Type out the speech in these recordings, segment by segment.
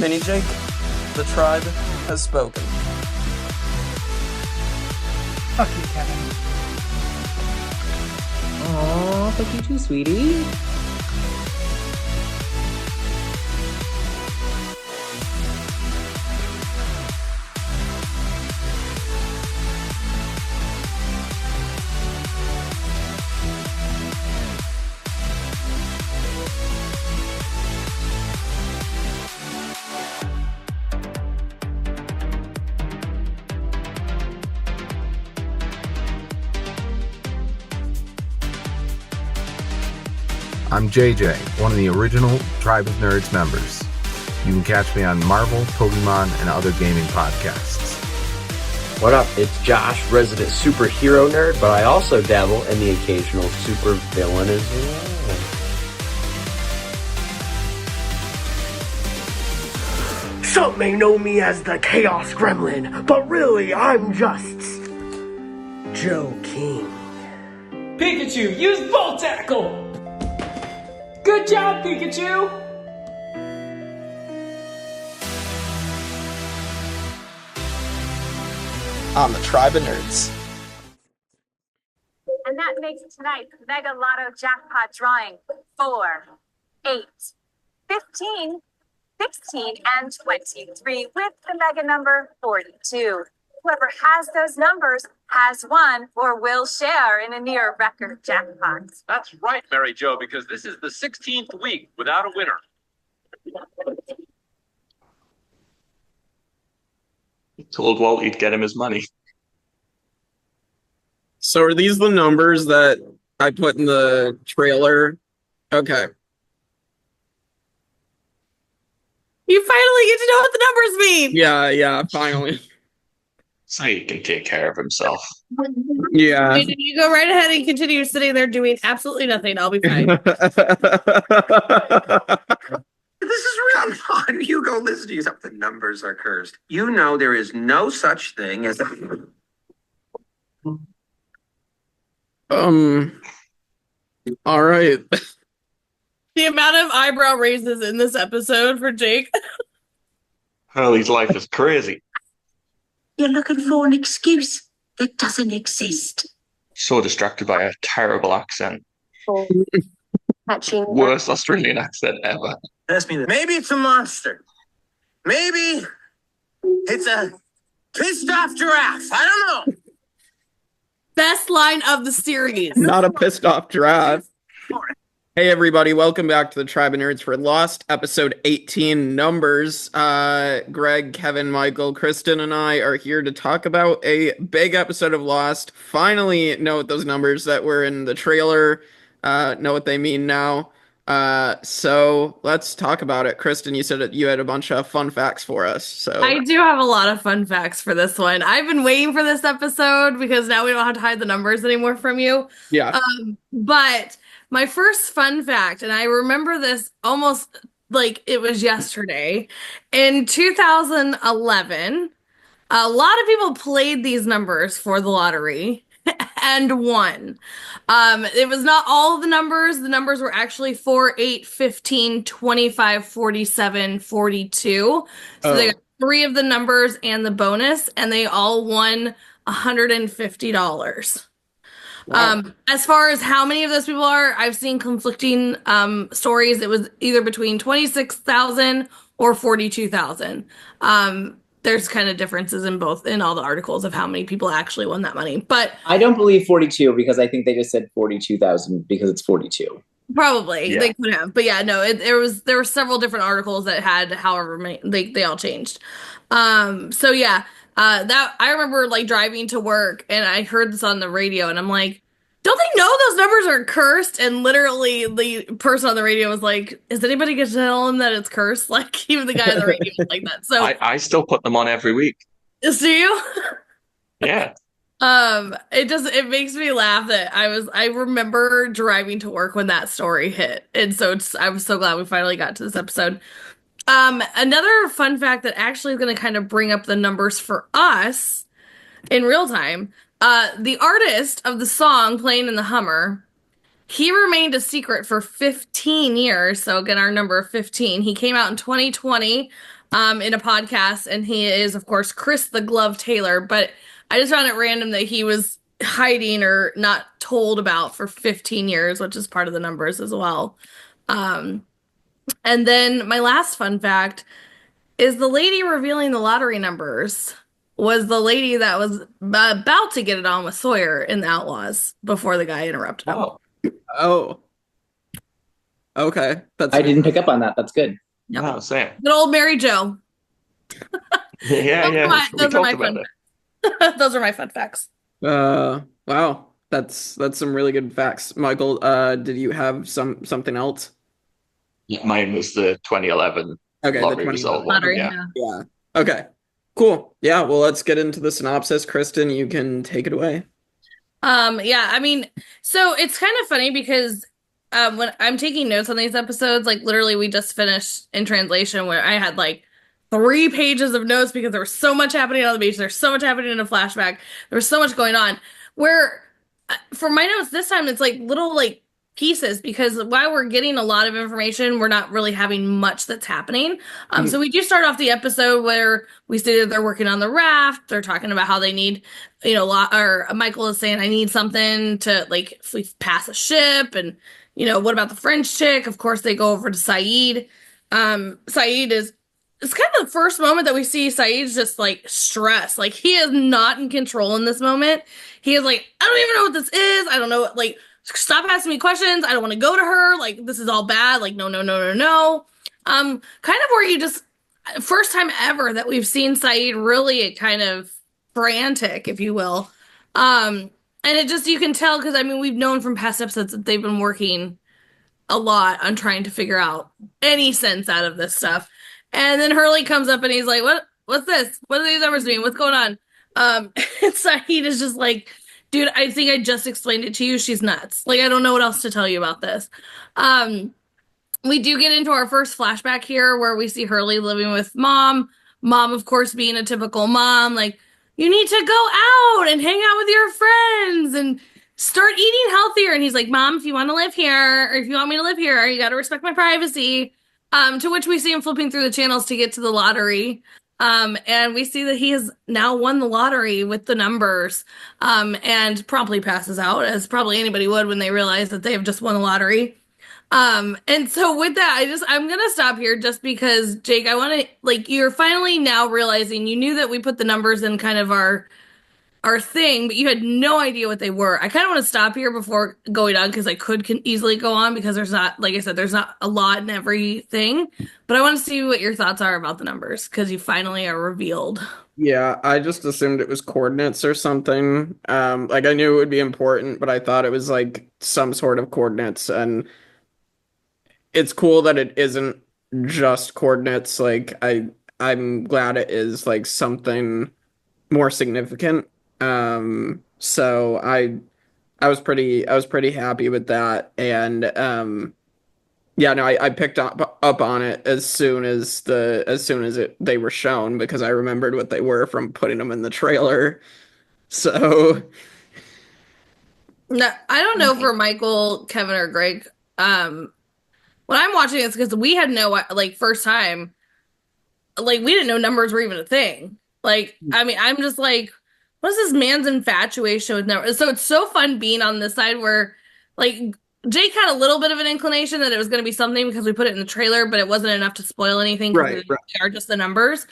Penny Jake, the tribe has spoken. Fuck you, Kevin. Aw, fuck you too, sweetie. I'm JJ, one of the original Tribe of Nerds members. You can catch me on Marvel, Pokemon, and other gaming podcasts. What up? It's Josh, resident superhero nerd, but I also dabble in the occasional super villain as well. Some may know me as the Chaos Gremlin, but really I'm just Joe King. Pikachu, use Volt Tackle! Good job, Pikachu! On the Tribe of Nerds. And that makes tonight's Mega Lotto jackpot drawing 4, 8, 15, 16, and 23 with the mega number 42. Whoever has those numbers has won or will share in a near record jackpot. That's right, Mary Jo, because this is the 16th week without a winner. He told Walt he'd get him his money. So are these the numbers that I put in the trailer? Okay. You finally get to know what the numbers mean! Yeah, finally. So he can take care of himself. Yeah. And if you go right ahead and continue sitting there doing absolutely nothing, I'll be fine. This is real. Come on, you go listen to yourself. The numbers are cursed. You know there is no such thing as all right. The amount of eyebrow raises in this episode for Jake. Hurley's life is crazy. You're looking for an excuse that doesn't exist. So distracted by a terrible accent. Matching. Worst Australian accent ever. Ask me that. Maybe it's a monster. Maybe it's a pissed off giraffe. I don't know. Best line of the series. Not a pissed off giraffe. Hey everybody, welcome back to the Tribe of Nerds for Lost, episode 18, Numbers. Gregg, Kevin, Michael, Kristin, and I are here to talk about a big episode of Lost. Finally know what those numbers that were in the trailer, know what they mean now. So let's talk about it. Kristin, you said that you had a bunch of fun facts for us. So I do have a lot of fun facts for this one. I've been waiting for this episode because now we don't have to hide the numbers anymore from you. Yeah. But my first fun fact, and I remember this almost like it was yesterday, in 2011, a lot of people played these numbers for the lottery and won. It was not all of the numbers. The numbers were actually 4, 8, 15, 25, 47, 42. So they got 3 of the numbers and the bonus, and they all won $150. Wow. As far as how many of those people are, I've seen conflicting stories. It was either between 26,000 or 42,000. There's kind of differences in all the articles of how many people actually won that money. But I don't believe 42 because I think they just said 42,000 because it's 42. Probably they could have, but yeah, no. There were several different articles that had however many. They all changed. So yeah. That I remember like driving to work and I heard this on the radio and I'm like, don't they know those numbers are cursed? And literally the person on the radio was like, is anybody going to tell them that it's cursed? Like even the guy on the radio was like that. So I still put them on every week. Do you? Yeah. It makes me laugh that I remember driving to work when that story hit. And so I was so glad we finally got to this episode. Another fun fact that actually is going to kind of bring up the numbers for us in real time. The artist of the song playing in the Hummer, he remained a secret for 15 years. So again, our number 15. He came out in 2020. in a podcast, and he is, of course, Chris the Glove Taylor. But I just found it random that he was hiding or not told about for 15 years, which is part of the numbers as well. And then my last fun fact is the lady revealing the lottery numbers was the lady that was about to get it on with Sawyer in the Outlaws before the guy interrupted him. Oh. Okay. I didn't pick up on that. That's good. Yep. Wow, same. Good old Mary Jo. Yeah. Those are my fun facts. Those are my fun facts. Wow. That's some really good facts. Michael, did you have something else? Mine was the 2011 lottery result one. Lottery, Yeah. Okay. Cool. Yeah, well, let's get into the synopsis. Kristin, you can take it away. Yeah, I mean, so it's kind of funny because when I'm taking notes on these episodes, like literally we just finished in translation where I had like 3 pages of notes because there was so much happening on the beach. There's so much happening in a flashback. There was so much going on. Where for my notes this time, it's like little like pieces because while we're getting a lot of information, we're not really having much that's happening. So we do start off the episode where we see that they're working on the raft. They're talking about how they need, or Michael is saying, I need something to like, if we pass a ship and, what about the French chick? Of course, they go over to Saeed. Saeed it's kind of the first moment that we see Saeed's just like stressed. Like he is not in control in this moment. He is like, I don't even know what this is. I don't know. Like, stop asking me questions. I don't want to go to her. Like, this is all bad. Like, no. Kind of where you just, first time ever that we've seen Saeed really kind of frantic, if you will. And it just, you can tell, because I mean, we've known from past episodes that they've been working a lot on trying to figure out any sense out of this stuff. And then Hurley comes up and he's like, what's this? What do these numbers mean? What's going on? And Saeed is just like, dude, I think I just explained it to you. She's nuts. Like, I don't know what else to tell you about this. We do get into our first flashback here where we see Hurley living with mom. Mom, of course, being a typical mom. Like, you need to go out and hang out with your friends and start eating healthier. And he's like, Mom, if you want to live here or if you want me to live here, you got to respect my privacy. To which we see him flipping through the channels to get to the lottery. And we see that he has now won the lottery with the numbers, and promptly passes out, as probably anybody would when they realize that they have just won the lottery. And so with that, I'm going to stop here just because, Jake, I want to, like, you're finally now realizing you knew that we put the numbers in kind of our thing, but you had no idea what they were. I kind of want to stop here before going on because I could easily go on because there's not, like I said, there's not a lot in everything, but I want to see what your thoughts are about the numbers because you finally are revealed. Yeah, I just assumed it was coordinates or something. Like I knew it would be important, but I thought it was like some sort of coordinates, and it's cool that it isn't just coordinates. Like I'm glad it is like something more significant. So I was pretty happy with that, and yeah, no, I picked up on it as soon as they were shown because I remembered what they were from putting them in the trailer. So no, I don't know for Michael, Kevin, or Gregg. When I'm watching this, because we had no, like, first time, like, we didn't know numbers were even a thing. Like, I mean, I'm just like, what is this man's infatuation with numbers? So it's so fun being on this side where, like, Jake had a little bit of an inclination that it was going to be something because we put it in the trailer, but it wasn't enough to spoil anything. Right. They are just the numbers.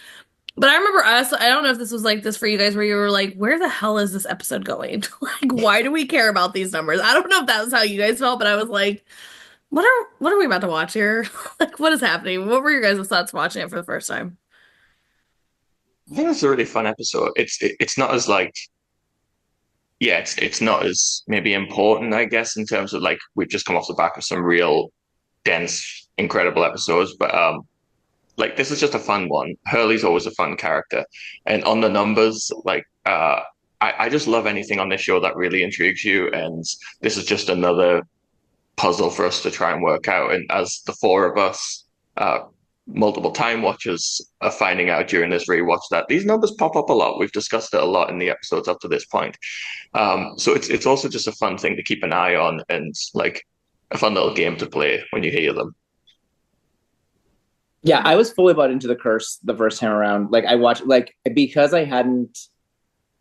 But I remember I don't know if this was like this for you guys, where you were like, where the hell is this episode going? Like, why do we care about these numbers? I don't know if that was how you guys felt, but I was like, what are we about to watch here? Like, what is happening? What were your guys' thoughts watching it for the first time? I think it's a really fun episode. It's not as like, yeah, it's not as maybe important, I guess, in terms of like we've just come off the back of some real dense, incredible episodes, but like this is just a fun one. Hurley's always a fun character, and on the numbers, like I just love anything on this show that really intrigues you, and this is just another puzzle for us to try and work out. And as the four of us, multiple time watchers, are finding out during this rewatch that these numbers pop up a lot. We've discussed it a lot in the episodes up to this point. So it's also just a fun thing to keep an eye on and like a fun little game to play when you hear them. Yeah, I was fully bought into the curse the first time around. Like I watched, like because I hadn't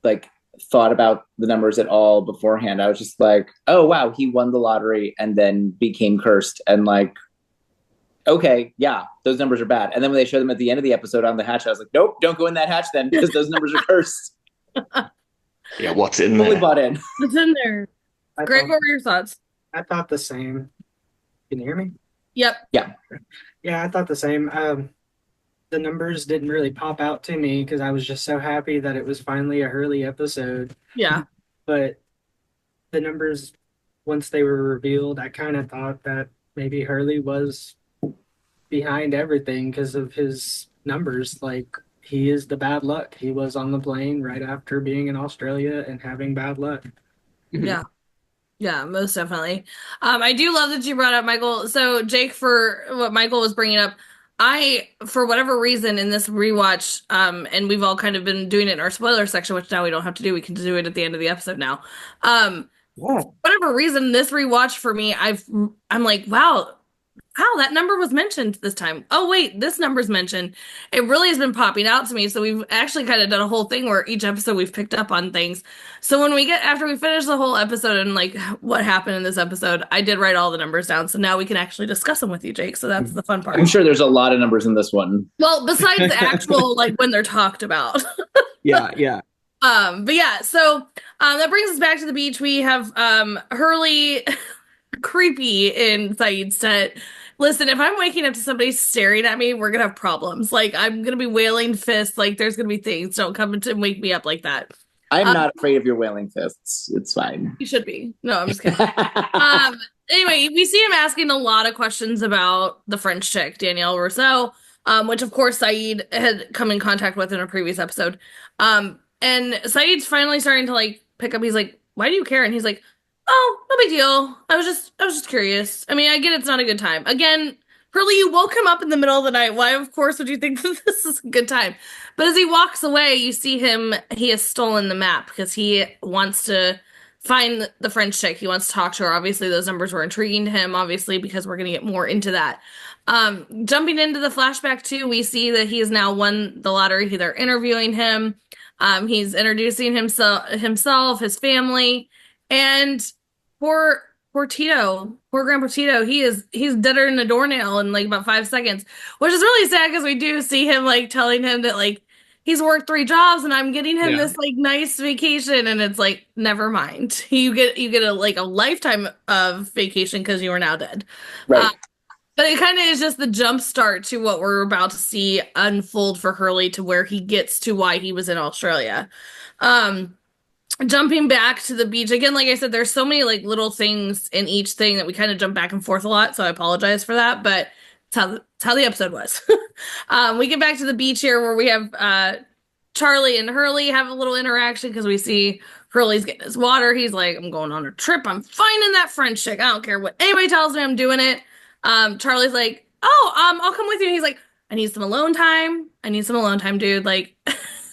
like thought about the numbers at all beforehand. I was just like, oh wow, he won the lottery and then became cursed, and like, okay, yeah, those numbers are bad. And then when they showed them at the end of the episode on the hatch, I was like, nope, don't go in that hatch then because those numbers are cursed. Yeah, what's in Fully there? bought in. What's in there? Greg, what were your thoughts? I thought the same. Can you hear me? Yep. Yeah. Yeah, I thought the same. The numbers didn't really pop out to me because I was just so happy that it was finally a Hurley episode. Yeah. But the numbers, once they were revealed, I kind of thought that maybe Hurley was behind everything because of his numbers. Like, he is the bad luck. He was on the plane right after being in Australia and having bad luck. Yeah. Yeah, most definitely. I do love that you brought up Michael. So, Jake, for what Michael was bringing up, I, for whatever reason, in this rewatch, and we've all kind of been doing it in our spoiler section, which now we don't have to do. We can do it at the end of the episode now. Whatever reason, this rewatch for me, I'm like, wow, that number was mentioned this time. Oh, wait, this number's mentioned. It really has been popping out to me. So we've actually kind of done a whole thing where each episode we've picked up on things. So when after we finish the whole episode and like what happened in this episode, I did write all the numbers down. So now we can actually discuss them with you, Jake. So that's the fun part. I'm sure there's a lot of numbers in this one. Well, besides the actual, like when they're talked about. Yeah. But yeah, so that brings us back to the beach. We have Hurley creepy in Saeed's tent. Listen, if I'm waking up to somebody staring at me, we're gonna have problems. Like, I'm gonna be wailing fists. Like, there's gonna be things. Don't come and wake me up like that. I'm not afraid of your wailing fists. It's fine. You should be. No, I'm just kidding. Anyway, we see him asking a lot of questions about the French chick, Danielle Rousseau, which of course Saeed had come in contact with in a previous episode. And Saeed's finally starting to like pick up. He's like, "Why do you care?" And he's like, "Oh, no big deal. I was just curious. I mean, I get it's not a good time." Again, Hurley, you woke him up in the middle of the night. Why, of course, would you think that this is a good time? But as he walks away, you see he has stolen the map because he wants to find the French chick. He wants to talk to her. Obviously, those numbers were intriguing to him, obviously, because we're going to get more into that. Jumping into the flashback, too, we see that he has now won the lottery. They're interviewing him. He's introducing himself, his family, and poor Grandpa Tito, he's deader than a doornail in like about 5 seconds, which is really sad because we do see him like telling him that like he's worked 3 jobs and I'm getting him this like nice vacation, and it's like, never mind. You get a like a lifetime of vacation because you are now dead. Right. But it kind of is just the jump start to what we're about to see unfold for Hurley, to where he gets to why he was in Australia. Jumping back to the beach again, like I said, there's so many like little things in each thing that we kind of jump back and forth a lot, so I apologize for that, but it's how the episode was. We get back to the beach here where we have Charlie and Hurley have a little interaction because we see Hurley's getting his water. He's like, "I'm going on a trip. I'm finding that French chick. I don't care what anybody tells me, I'm doing it." Charlie's like, "Oh, I'll come with you." And he's like, I need some alone time, dude. Like,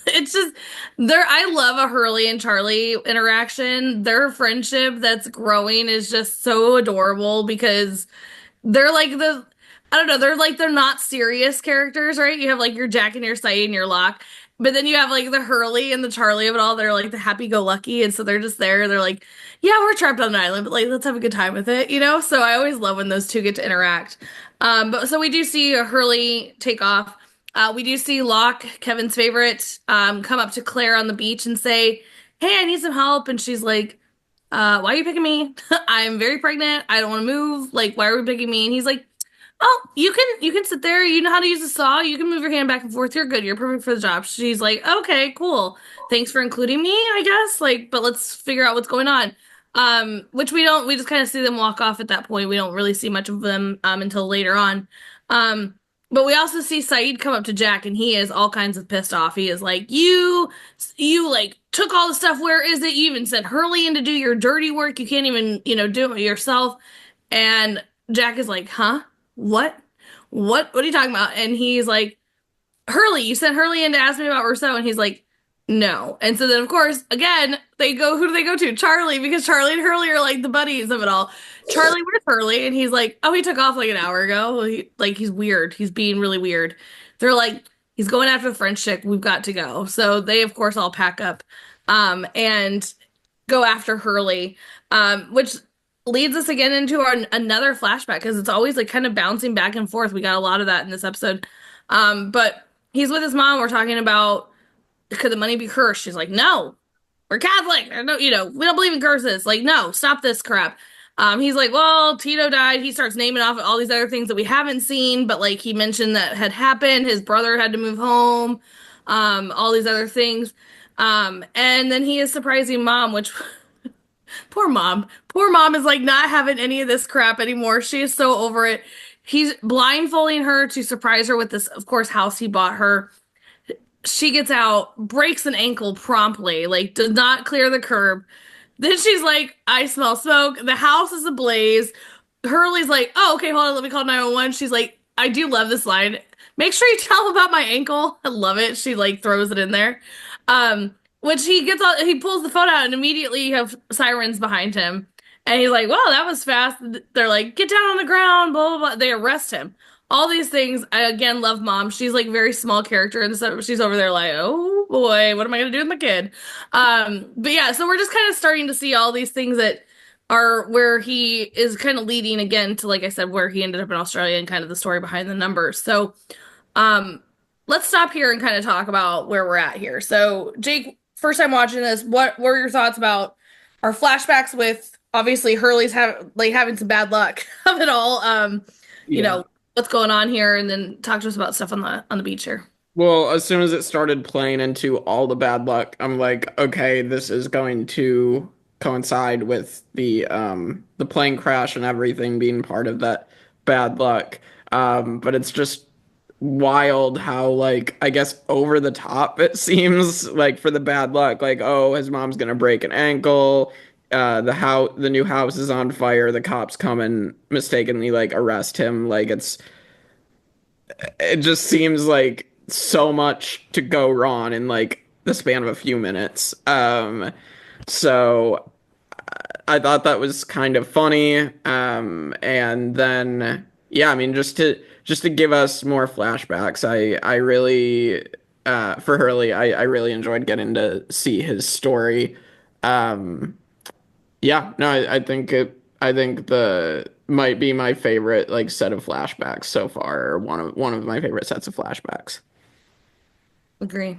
it's just I love a Hurley and Charlie interaction. Their friendship that's growing is just so adorable because they're like they're not serious characters, right? You have like your Jack and your Saeed and your Locke, but then you have like the Hurley and the Charlie of it all. They're like the happy-go-lucky, and so they're just there. They're like, "Yeah, we're trapped on an island, but like let's have a good time with it," you know? So I always love when those two get to interact. But so we do see a Hurley take off. We do see Locke, Kevin's favorite, come up to Claire on the beach and say, "Hey, I need some help." And she's like, "Why are you picking me? I'm very pregnant. I don't want to move. Like, why are we picking me?" And he's like, "Oh, you can sit there. You know how to use a saw. You can move your hand back and forth. You're good. You're perfect for the job." She's like, "Okay, cool. Thanks for including me, I guess. Like, but let's figure out what's going on." Which we just kind of see them walk off at that point. We don't really see much of them until later on. But we also see Saeed come up to Jack, and he is all kinds of pissed off. He is like, you like took all the stuff. Where is it? You even sent Hurley in to do your dirty work. You can't even, do it yourself. And Jack is like, "Huh? What are you talking about?" And he's like, "Hurley, you sent Hurley in to ask me about Rousseau." And he's like, "No." And so then, of course, again, who do they go to? Charlie, because Charlie and Hurley are like the buddies of it all. Charlie, where's Hurley? And he's like, oh, he took off like an hour ago. He's weird. He's being really weird. They're like, he's going after the French chick. We've got to go. So they, of course, all pack up and go after Hurley, which leads us again into another flashback because it's always like kind of bouncing back and forth. We got a lot of that in this episode. But he's with his mom. We're talking about, could the money be cursed? She's like, no, we're Catholic. No, we don't believe in curses. Like, no, stop this crap. He's like, well, Tito died. He starts naming off all these other things that we haven't seen, but like he mentioned that had happened. His brother had to move home. All these other things. And then he is surprising mom, which poor mom. Poor mom is like not having any of this crap anymore. She is so over it. He's blindfolding her to surprise her with this, of course, house he bought her. She gets out, breaks an ankle promptly, like does not clear the curb. Then she's like, I smell smoke. The house is ablaze. Hurley's like, oh, okay, hold on, let me call 911. She's like, I do love this line. Make sure you tell him about my ankle. I love it. She like throws it in there. Which he pulls the phone out and immediately you have sirens behind him. And he's like, well, that was fast. They're like, get down on the ground, blah, blah, blah. They arrest him. All these things. I again love mom. She's like very small character and stuff. She's over there like, oh boy, what am I gonna do with my kid? But yeah, so we're just kind of starting to see all these things that are where he is kind of leading again to, like I said, where he ended up in Australia and kind of the story behind the numbers. So let's stop here and kind of talk about where we're at here. So Jake, first time watching this, what were your thoughts about our flashbacks with obviously Hurley's having some bad luck of it all? You know, what's going on here, and then talk to us about stuff on the beach here. Well, as soon as it started playing into all the bad luck, I'm like, okay, this is going to coincide with the plane crash and everything being part of that bad luck. But it's just wild how, like, I guess over the top it seems like for the bad luck. Like, oh, his mom's gonna break an ankle. The new house is on fire. The cops come and mistakenly like arrest him. Like it just seems like so much to go wrong in like the span of a few minutes. So I thought that was kind of funny. And then yeah, I mean just to give us more flashbacks. I really for Hurley, I really enjoyed getting to see his story. Yeah, no, I think the might be my favorite like set of flashbacks so far, or one of my favorite sets of flashbacks. Agree.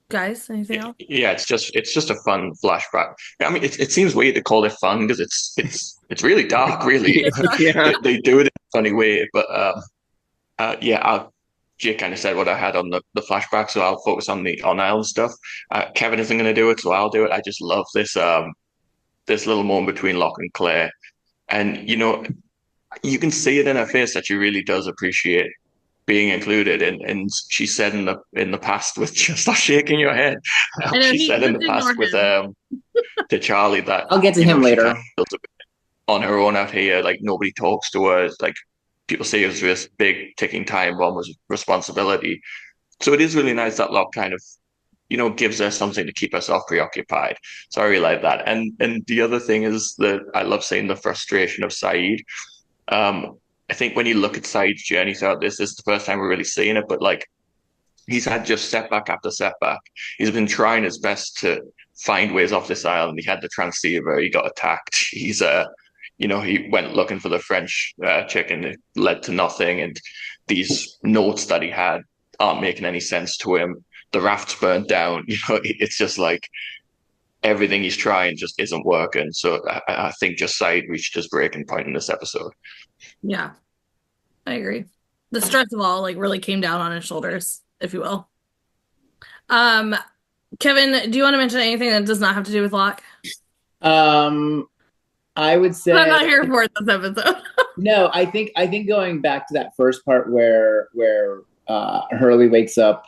Guys, anything else? Yeah, it's just a fun flashback. I mean, it seems weird to call it fun because it's really dark, really. Yeah. They do it in a funny way, but Jake kind of said what I had on the flashback, so I'll focus on the on island stuff. Kevin isn't going to do it, so I'll do it. I just love this this little moment between Locke and Claire, and you can see it in her face that she really does appreciate being included. And she said in the past with just stop shaking your head. She said in the past with to Charlie that I'll get to him later. She kind of built a bit on her own out here, like nobody talks to her. Like people see her as this big ticking time bomb with responsibility. So it is really nice that Locke kind of gives her something to keep herself preoccupied. So I really like that. And the other thing is that I love seeing the frustration of Saeed. I think when you look at Saeed's journey throughout this is the first time we're really seeing it, but like he's had just setback after setback. He's been trying his best to find ways off this island. He had the transceiver, he got attacked. He's he went looking for the French chick and it led to nothing. And these notes that he had aren't making any sense to him. The raft's burnt down. It's just like everything he's trying just isn't working. So I think just Saeed reached his breaking point in this episode. Yeah, I agree. The stress of all like really came down on his shoulders, if you will. Kevin, do you want to mention anything that does not have to do with Locke? I would say I'm not here for it this episode. No, I think going back to that first part where Hurley wakes up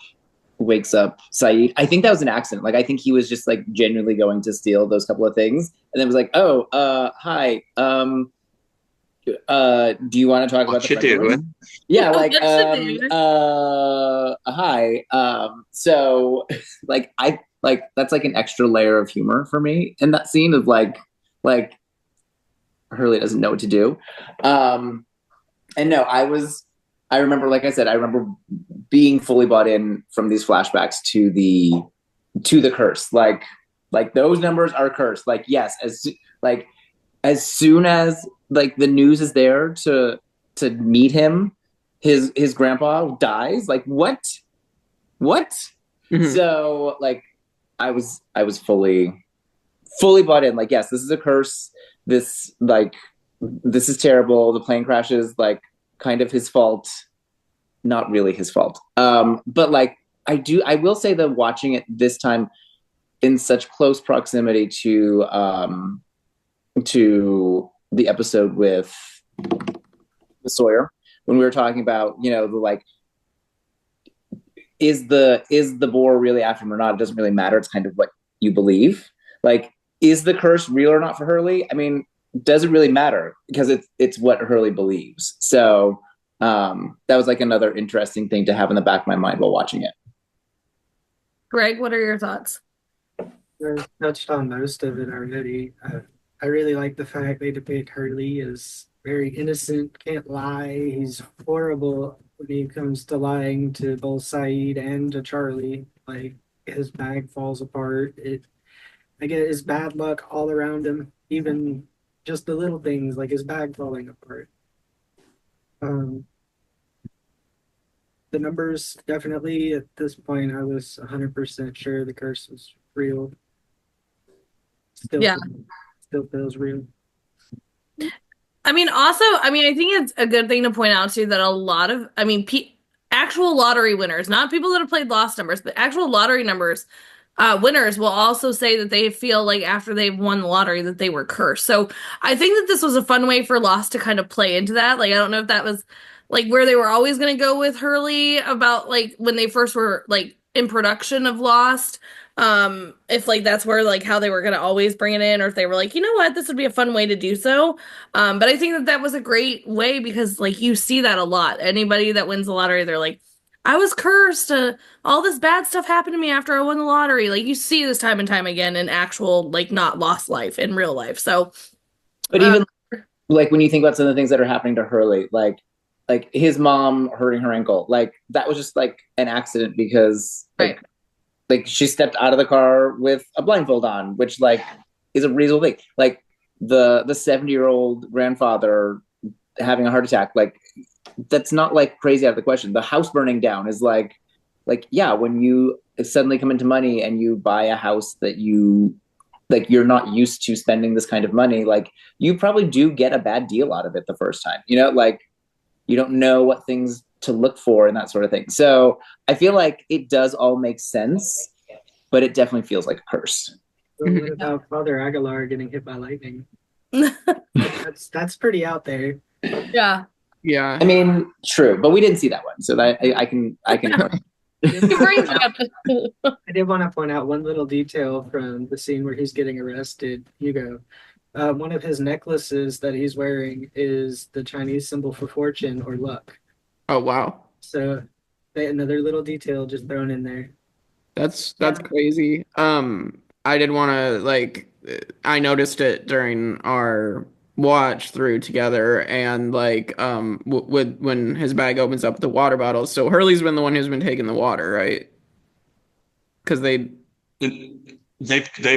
Saeed, I think that was an accident. Like I think he was just like genuinely going to steal those couple of things and then was like, oh, hi. Do you want to talk about the French? Yeah, like hi. So like that's like an extra layer of humor for me in that scene of like Hurley doesn't know what to do. And no, I remember, like I said, I remember being fully bought in from these flashbacks to the curse. Like those numbers are cursed. Like, yes, as soon as like the news is there to meet him, his grandpa dies. Like, what? Mm-hmm. So like I was fully bought in. Like, yes, this is a curse. This is terrible. The plane crashes, like, kind of his fault. Not really his fault. But like I will say that watching it this time in such close proximity to the episode with Sawyer, when we were talking about, the like, is the boar really after him or not? It doesn't really matter. It's kind of what you believe. Like, is the curse real or not for Hurley? I mean, doesn't really matter because it's what Hurley believes. So that was like another interesting thing to have in the back of my mind while watching it. Gregg, what are your thoughts? I touched on most of it already. I really like the fact they depict Hurley as very innocent, can't lie. He's horrible when he comes to lying to both Saeed and to Charlie. Like, his bag falls apart. I get his bad luck all around him, even just the little things like his bag falling apart. The numbers, definitely at this point, I was 100% sure the curse was real. Still feels real. I mean, also, I think it's a good thing to point out too that a lot of, actual lottery winners, not people that have played lost numbers, but actual lottery numbers winners will also say that they feel like after they've won the lottery that they were cursed. So I think that this was a fun way for Lost to kind of play into that. Like, I don't know if that was like where they were always going to go with Hurley about like when they first were like in production of Lost. If like that's where like how they were going to always bring it in, or if they were like, you know what, this would be a fun way to do so. But I think that was a great way because like you see that a lot. Anybody that wins the lottery, they're like, I was cursed. All this bad stuff happened to me after I won the lottery. Like, you see this time and time again in actual, like, not lost life, in real life. So, but even like when you think about some of the things that are happening to Hurley, like his mom hurting her ankle, like that was just like an accident because like she stepped out of the car with a blindfold on, which like is a reasonable thing. Like the 70-year-old grandfather having a heart attack, like, that's not like crazy out of the question. The house burning down is like, yeah, when you suddenly come into money and you buy a house that you like, you're not used to spending this kind of money. Like, you probably do get a bad deal out of it the first time, like you don't know what things to look for and that sort of thing. So I feel like it does all make sense, but it definitely feels like a curse. So what about Father Aguilar getting hit by lightning? that's pretty out there. Yeah. Yeah. I mean, true, but we didn't see that one, so that I can. I did want to point out one little detail from the scene where he's getting arrested. Hugo, one of his necklaces that he's wearing is the Chinese symbol for fortune or luck. Oh wow! So, another little detail just thrown in there. That's crazy. I did want to like, I noticed it during our watch through together, and like when his bag opens up the water bottles. So Hurley's been the one who's been taking the water, right? Because they've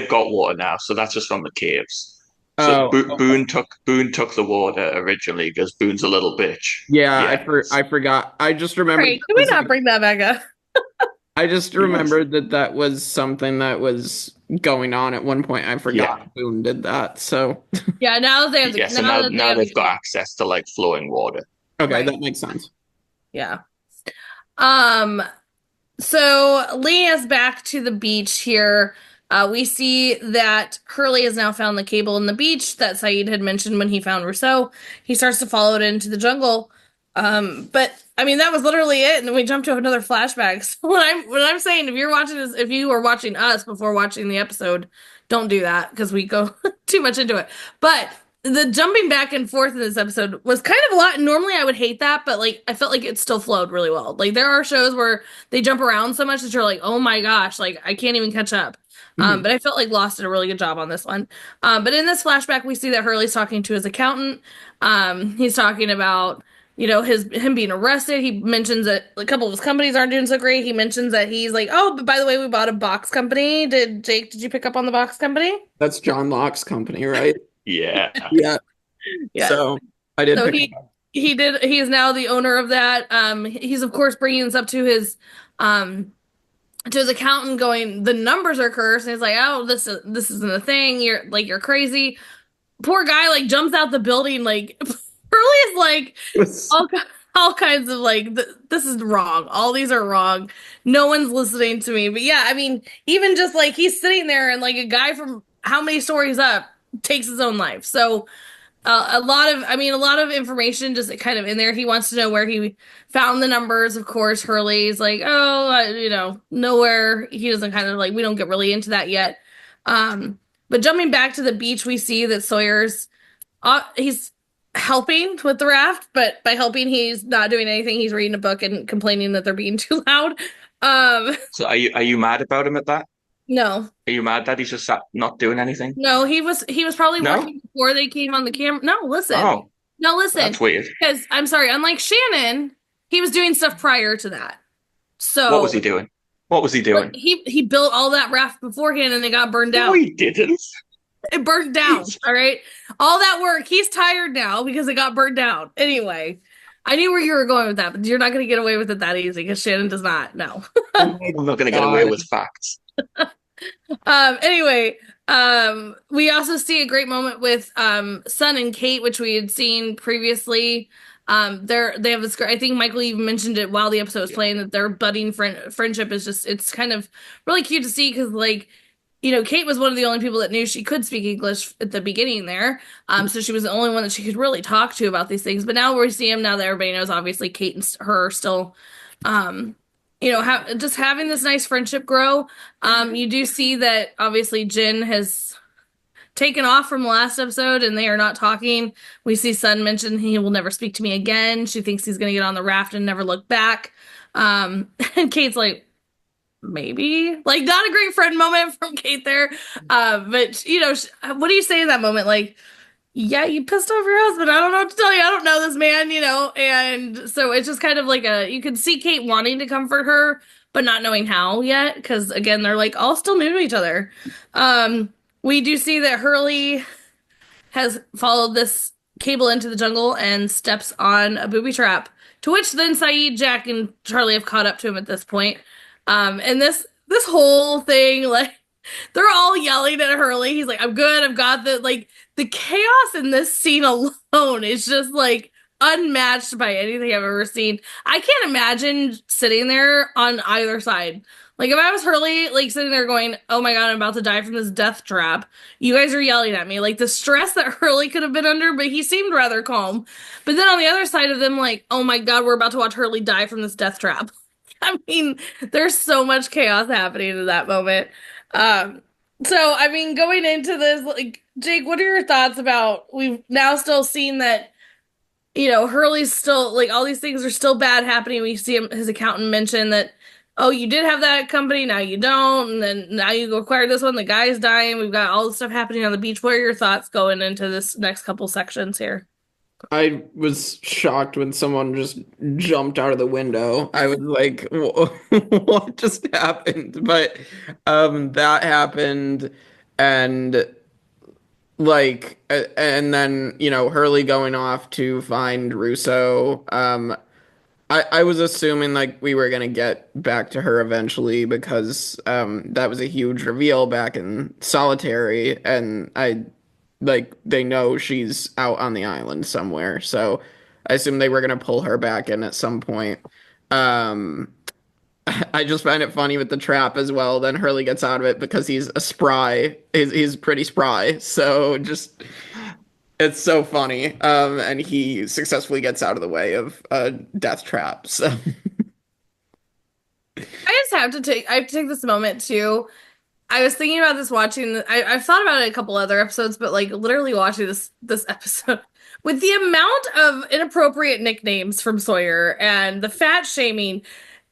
got water now, so that's just from the caves. So Boone took the water originally because Boone's a little bitch. Yeah. I forgot. I just remembered. Great. Can we not bring that back up? I just remembered that was something that was going on at one point. I forgot Boone did that. So yeah, now they have now they've got access to like flowing water. Okay, that makes sense. Yeah. So leading us back to the beach here, we see that Hurley has now found the cable in the beach that Saeed had mentioned when he found Rousseau. He starts to follow it into the jungle. But I mean, that was literally it, and then we jumped to another flashback. So when I'm saying, if you're watching this, if you were watching us before watching the episode, don't do that because we go too much into it. But the jumping back and forth in this episode was kind of a lot. Normally I would hate that, but like I felt like it still flowed really well. Like there are shows where they jump around so much that you're like, oh my gosh, like I can't even catch up. But I felt like Lost did a really good job on this one. But in this flashback, we see that Hurley's talking to his accountant. He's talking about, you know, him being arrested. He mentions that a couple of his companies aren't doing so great. He mentions that he's like, oh, but by the way, we bought a box company. Did you pick up on the box company? That's John Locke's company, right? Yeah. Yeah. Yeah. So I did. So pick up. he did. He is now the owner of that. He's of course bringing this up to his accountant, going, the numbers are cursed, and he's like, oh, this isn't a thing. You're crazy. Poor guy like jumps out the building. Like Hurley is like all kinds of like, this is wrong. All these are wrong. No one's listening to me. But yeah, I mean, even just like he's sitting there and like a guy from how many stories up takes his own life. So a lot of information just kind of in there. He wants to know where he found the numbers. Of course, Hurley's like, nowhere. He doesn't kind of like, we don't get really into that yet. But jumping back to the beach, we see that Sawyer's, he's helping with the raft, but by helping, he's not doing anything. He's reading a book and complaining that they're being too loud. So are you mad about him at that? No. Are you mad that he's just sat not doing anything? No, he was probably No? working before they came on the camera. No, listen. Oh. No, listen. That's weird. Because I'm sorry, unlike Shannon, he was doing stuff prior to that. So What was he doing? What was he doing? He built all that raft beforehand and it got burned down. No, he didn't. It burned down. All right. All that work. He's tired now because it got burned down. Anyway, I knew where you were going with that, but you're not going to get away with it that easy because Shannon does not. No. I'm not going to get away with facts. Anyway, we also see a great moment with Sun and Kate, which we had seen previously. They have this. I think Michael even mentioned it while the episode was playing, that their budding friendship is just, it's kind of really cute to see because, like, you know, Kate was one of the only people that knew she could speak English at the beginning there. So she was the only one that she could really talk to about these things. But now we see him, now that everybody knows, obviously Kate and her still, you know, just having this nice friendship grow. You do see that obviously Jin has taken off from the last episode and they are not talking. We see Sun mention he will never speak to me again. She thinks he's going to get on the raft and never look back. And Kate's like, maybe, like, not a great friend moment from Kate there. But you know, what do you say in that moment? Like, yeah, you pissed off your husband. I don't know what to tell you. I don't know this man, you know? And so it's just kind of like you could see Kate wanting to comfort her, but not knowing how yet. Because again, they're like all still new to each other. We do see that Hurley has followed this cable into the jungle and steps on a booby trap, to which then Saeed, Jack, and Charlie have caught up to him at this point. And this whole thing, like, they're all yelling at Hurley. He's like, I'm good, I've got the chaos in this scene alone is just like unmatched by anything I've ever seen. I can't imagine sitting there on either side. Like, if I was Hurley, like, sitting there going, oh my god, I'm about to die from this death trap. You guys are yelling at me. Like, the stress that Hurley could have been under, but he seemed rather calm. But then on the other side of them, like, oh my god, we're about to watch Hurley die from this death trap. I mean, there's so much chaos happening in that moment. So, I mean, going into this, like, Jake, what are your thoughts about, we've now still seen that, you know, Hurley's still, like, all these things are still bad happening. We see his accountant mention that, oh, you did have that company, now you don't, and then now you acquired this one, the guy's dying, we've got all this stuff happening on the beach. What are your thoughts going into this next couple sections here? I was shocked when someone just jumped out of the window. I was like, what just happened? But that happened, and like, and then, you know, Hurley going off to find Russo. I was assuming like we were gonna get back to her eventually because that was a huge reveal back in Solitary, and they know she's out on the island somewhere, so I assume they were gonna pull her back in at some point. I just find it funny with the trap as well. Then Hurley gets out of it because he's a spry. He's pretty spry, so just it's so funny. And he successfully gets out of the way of a death trap. So I have to take this moment to I was thinking about this watching. I've thought about it a couple other episodes, but like literally watching this episode with the amount of inappropriate nicknames from Sawyer and the fat shaming,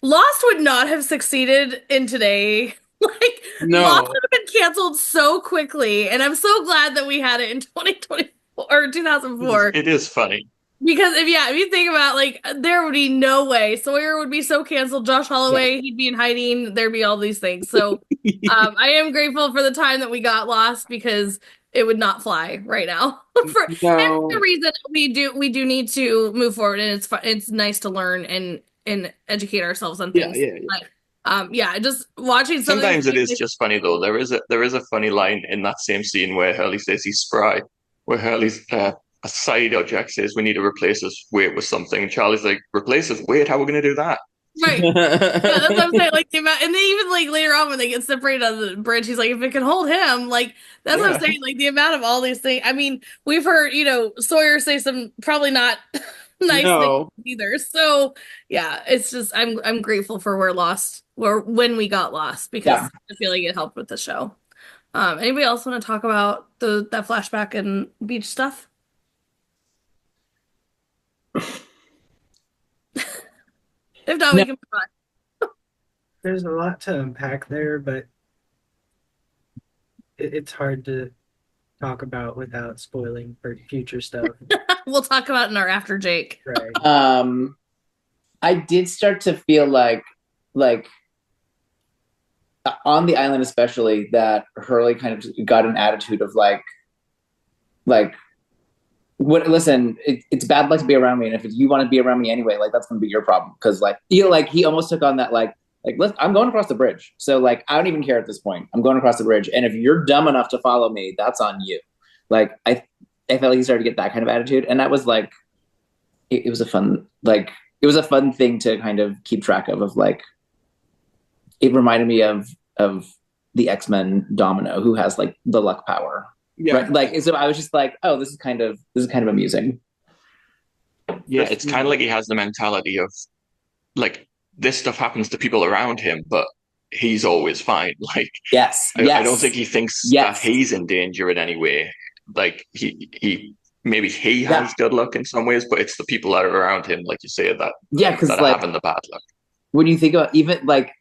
Lost would not have succeeded in today. Like Lost would have been canceled so quickly, and I'm so glad that we had it in 2024 or 2004. It is funny. Because if you think about like there would be no way Sawyer would be so canceled. Josh Holloway, he'd be in hiding. There'd be all these things. So I am grateful for the time that we got Lost because it would not fly right now. And the reason we do need to move forward, and it's nice to learn and educate ourselves on things. But, just watching something. Sometimes it is just funny though. There is a funny line in that same scene where Hurley says he's spry, where Hurley's a side object says we need to replace his weight with something. And Charlie's like, replace his weight? How are we going to do that? Right. That's what I'm saying. Like the amount, and then even like later on when they get separated on the bridge, he's like, if it can hold him, like that's what I'm saying. Like the amount of all these things. I mean, we've heard Sawyer say some probably not nice things either. So yeah, it's just I'm grateful for when we got Lost because I feel like it helped with the show. Anybody else want to talk about that flashback and beach stuff? If not, we can move on. There's a lot to unpack there, but it's hard to talk about without spoiling for future stuff. We'll talk about it in our After Jake. Right. I did start to feel like on the island especially that Hurley kind of got an attitude of like listen, it's bad luck to be around me, and if you want to be around me anyway, like that's gonna be your problem. Because he almost took on that I'm going across the bridge, so like I don't even care at this point. I'm going across the bridge, and if you're dumb enough to follow me, that's on you. Like I felt like he started to get that kind of attitude, and that was like it was a fun thing to kind of keep track of like it reminded me of the X-Men Domino, who has like the luck power. Yeah. Right? Like, so I was just like, oh, this is kind of amusing. Yeah, it's kind of like he has the mentality of like this stuff happens to people around him, but he's always fine. Like, I don't think he thinks that he's in danger in any way. Like he maybe he has good luck in some ways, but it's the people that are around him, like you say, that are having the bad luck. When you think about even like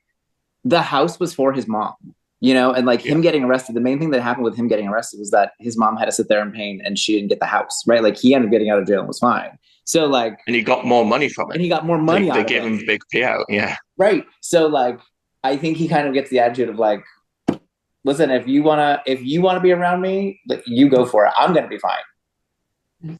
the house was for his mom. And like him getting arrested, the main thing that happened with him getting arrested was that his mom had to sit there in pain and she didn't get the house, right? Like he ended up getting out of jail and was fine. So like, and he got more money from it. And he got more money They gave him a big payout. Yeah. Right. So like, I think he kind of gets the attitude of like, listen, if you wanna be around me, you go for it. I'm gonna be fine.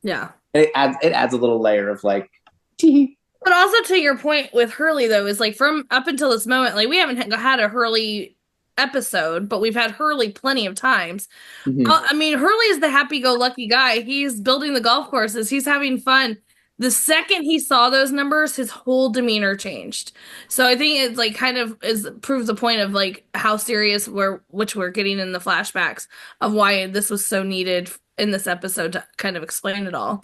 Yeah. And it adds a little layer of like, tee. But also to your point with Hurley though, is like from up until this moment, like we haven't had a Hurley episode, but we've had Hurley plenty of times. Mm-hmm. I mean, Hurley is the happy-go-lucky guy. He's building the golf courses. He's having fun. The second he saw those numbers, his whole demeanor changed. So I think it's like kind of proves the point of like how serious which we're getting in the flashbacks of why this was so needed in this episode to kind of explain it all.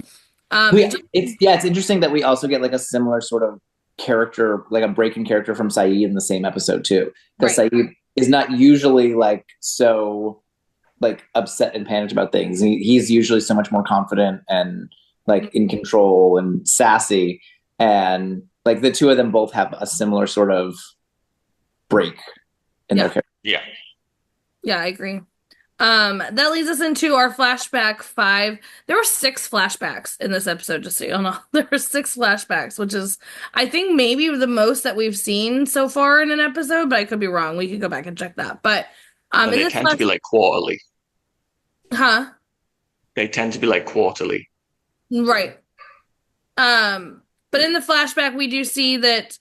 It's interesting that we also get like a similar sort of character, like a break-in character from Saeed in the same episode too. Because Saeed is not usually like so like upset and panicked about things. He's usually so much more confident and like in control and sassy. And like the two of them both have a similar sort of break in their character. Yeah. Yeah, I agree. That leads us into our flashback 5. There were 6 flashbacks in this episode, just so you know. There were 6 flashbacks, which is, I think, maybe the most that we've seen so far in an episode, but I could be wrong. We could go back and check that. But they tend to be like quarterly. Huh? They tend to be like quarterly. Right. But in the flashback, we do see that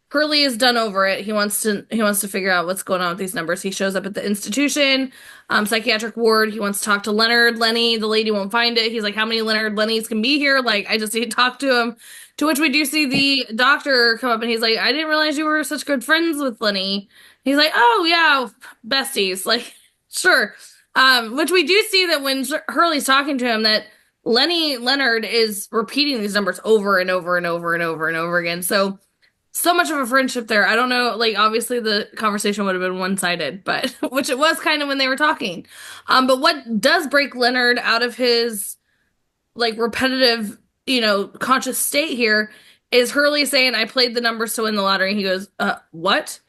Hurley is done over it. He wants to figure out what's going on with these numbers. He shows up at the institution, psychiatric ward. He wants to talk to Lenny. The lady won't find it. He's like, how many Lennys can be here? Like, I just need to talk to him. To which we do see the doctor come up and he's like, I didn't realize you were such good friends with Lenny. He's like, oh yeah, besties. Like, sure. Which we do see that when Hurley's talking to him that Leonard is repeating these numbers over and over and over and over and over again. So so much of a friendship there. I don't know, like obviously the conversation would have been one-sided, but which it was kind of when they were talking. But what does break Leonard out of his like repetitive, conscious state here is Hurley saying, I played the numbers to win the lottery. And he goes, what?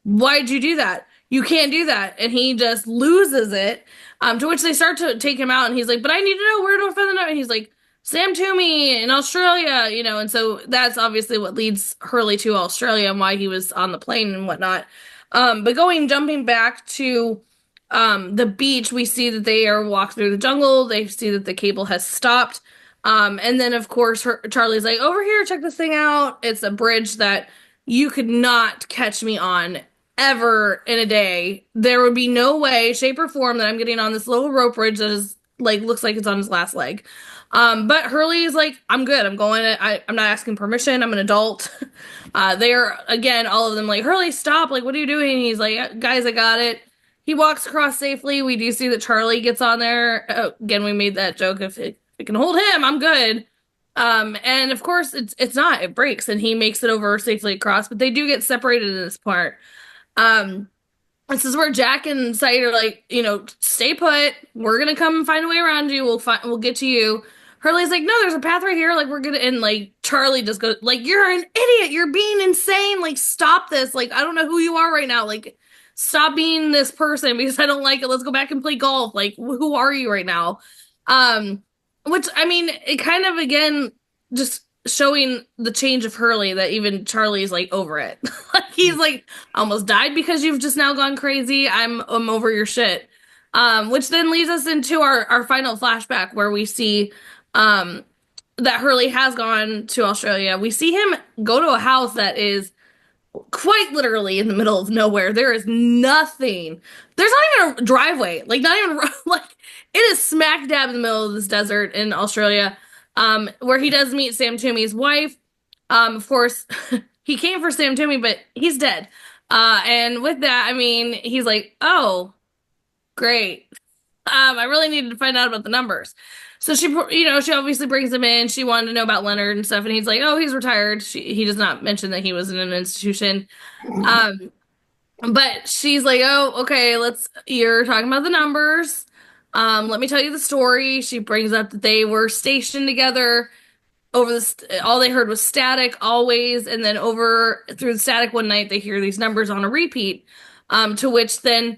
Why'd you do that? You can't do that. And he just loses it. To which they start to take him out and he's like, but I need to know where to find the number. And he's like, Sam Toomey in Australia, and so that's obviously what leads Hurley to Australia and why he was on the plane and whatnot. But jumping back to the beach, we see that they are walking through the jungle. They see that the cable has stopped. And then, of course, Charlie's like, over here, check this thing out. It's a bridge that you could not catch me on ever in a day. There would be no way, shape, or form that I'm getting on this little rope bridge that is like looks like it's on his last leg. But Hurley is like, I'm good. I'm going. I'm not asking permission. I'm an adult. They're again, all of them like, Hurley, stop. Like, what are you doing? And he's like, guys, I got it. He walks across safely. We do see that Charlie gets on there. Again, we made that joke. If it can hold him, I'm good. And of course, it's not. It breaks, and he makes it over safely across. But they do get separated in this part. This is where Jack and Saeed are like, stay put. We're gonna come and find a way around you. We'll get to you. Hurley's like, no, there's a path right here. Like, we're gonna, and like Charlie just goes, like, you're an idiot. You're being insane. Like, stop this. Like, I don't know who you are right now. Like, stop being this person because I don't like it. Let's go back and play golf. Like, who are you right now? Which, I mean, it kind of, again, just showing the change of Hurley that even Charlie's like over it. Like, he's like, I almost died because you've just now gone crazy. I'm over your shit. Which then leads us into our final flashback where we see that Hurley has gone to Australia. We see him go to a house that is quite literally in the middle of nowhere. There is nothing. There's not even a driveway. Like, not even, like, it is smack dab in the middle of this desert in Australia, where he does meet Sam Toomey's wife. Of course, he came for Sam Toomey, but he's dead. And with that, I mean, he's like, oh, great. I really needed to find out about the numbers. So she obviously brings him in. She wanted to know about Leonard and stuff. And he's like, oh, he's retired. He does not mention that he was in an institution. But she's like, oh, okay, you're talking about the numbers. Let me tell you the story. She brings up that they were stationed together over all they heard was static always. And then over through the static one night, they hear these numbers on a repeat, to which then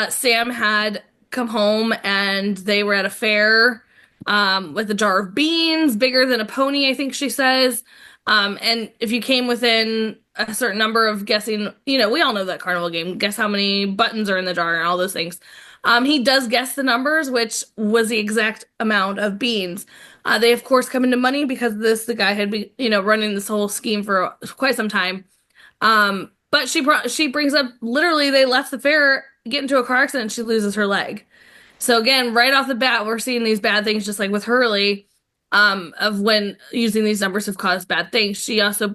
Sam had come home and they were at a fair with a jar of beans bigger than a pony, I think she says. And if you came within a certain number of guessing, we all know that carnival game, guess how many buttons are in the jar and all those things. He does guess the numbers, which was the exact amount of beans. They of course come into money because the guy had been, running this whole scheme for quite some time. But she brings up literally they left the fair, get into a car accident, she loses her leg. So again, right off the bat, we're seeing these bad things, just like with Hurley, of when using these numbers have caused bad things. She also,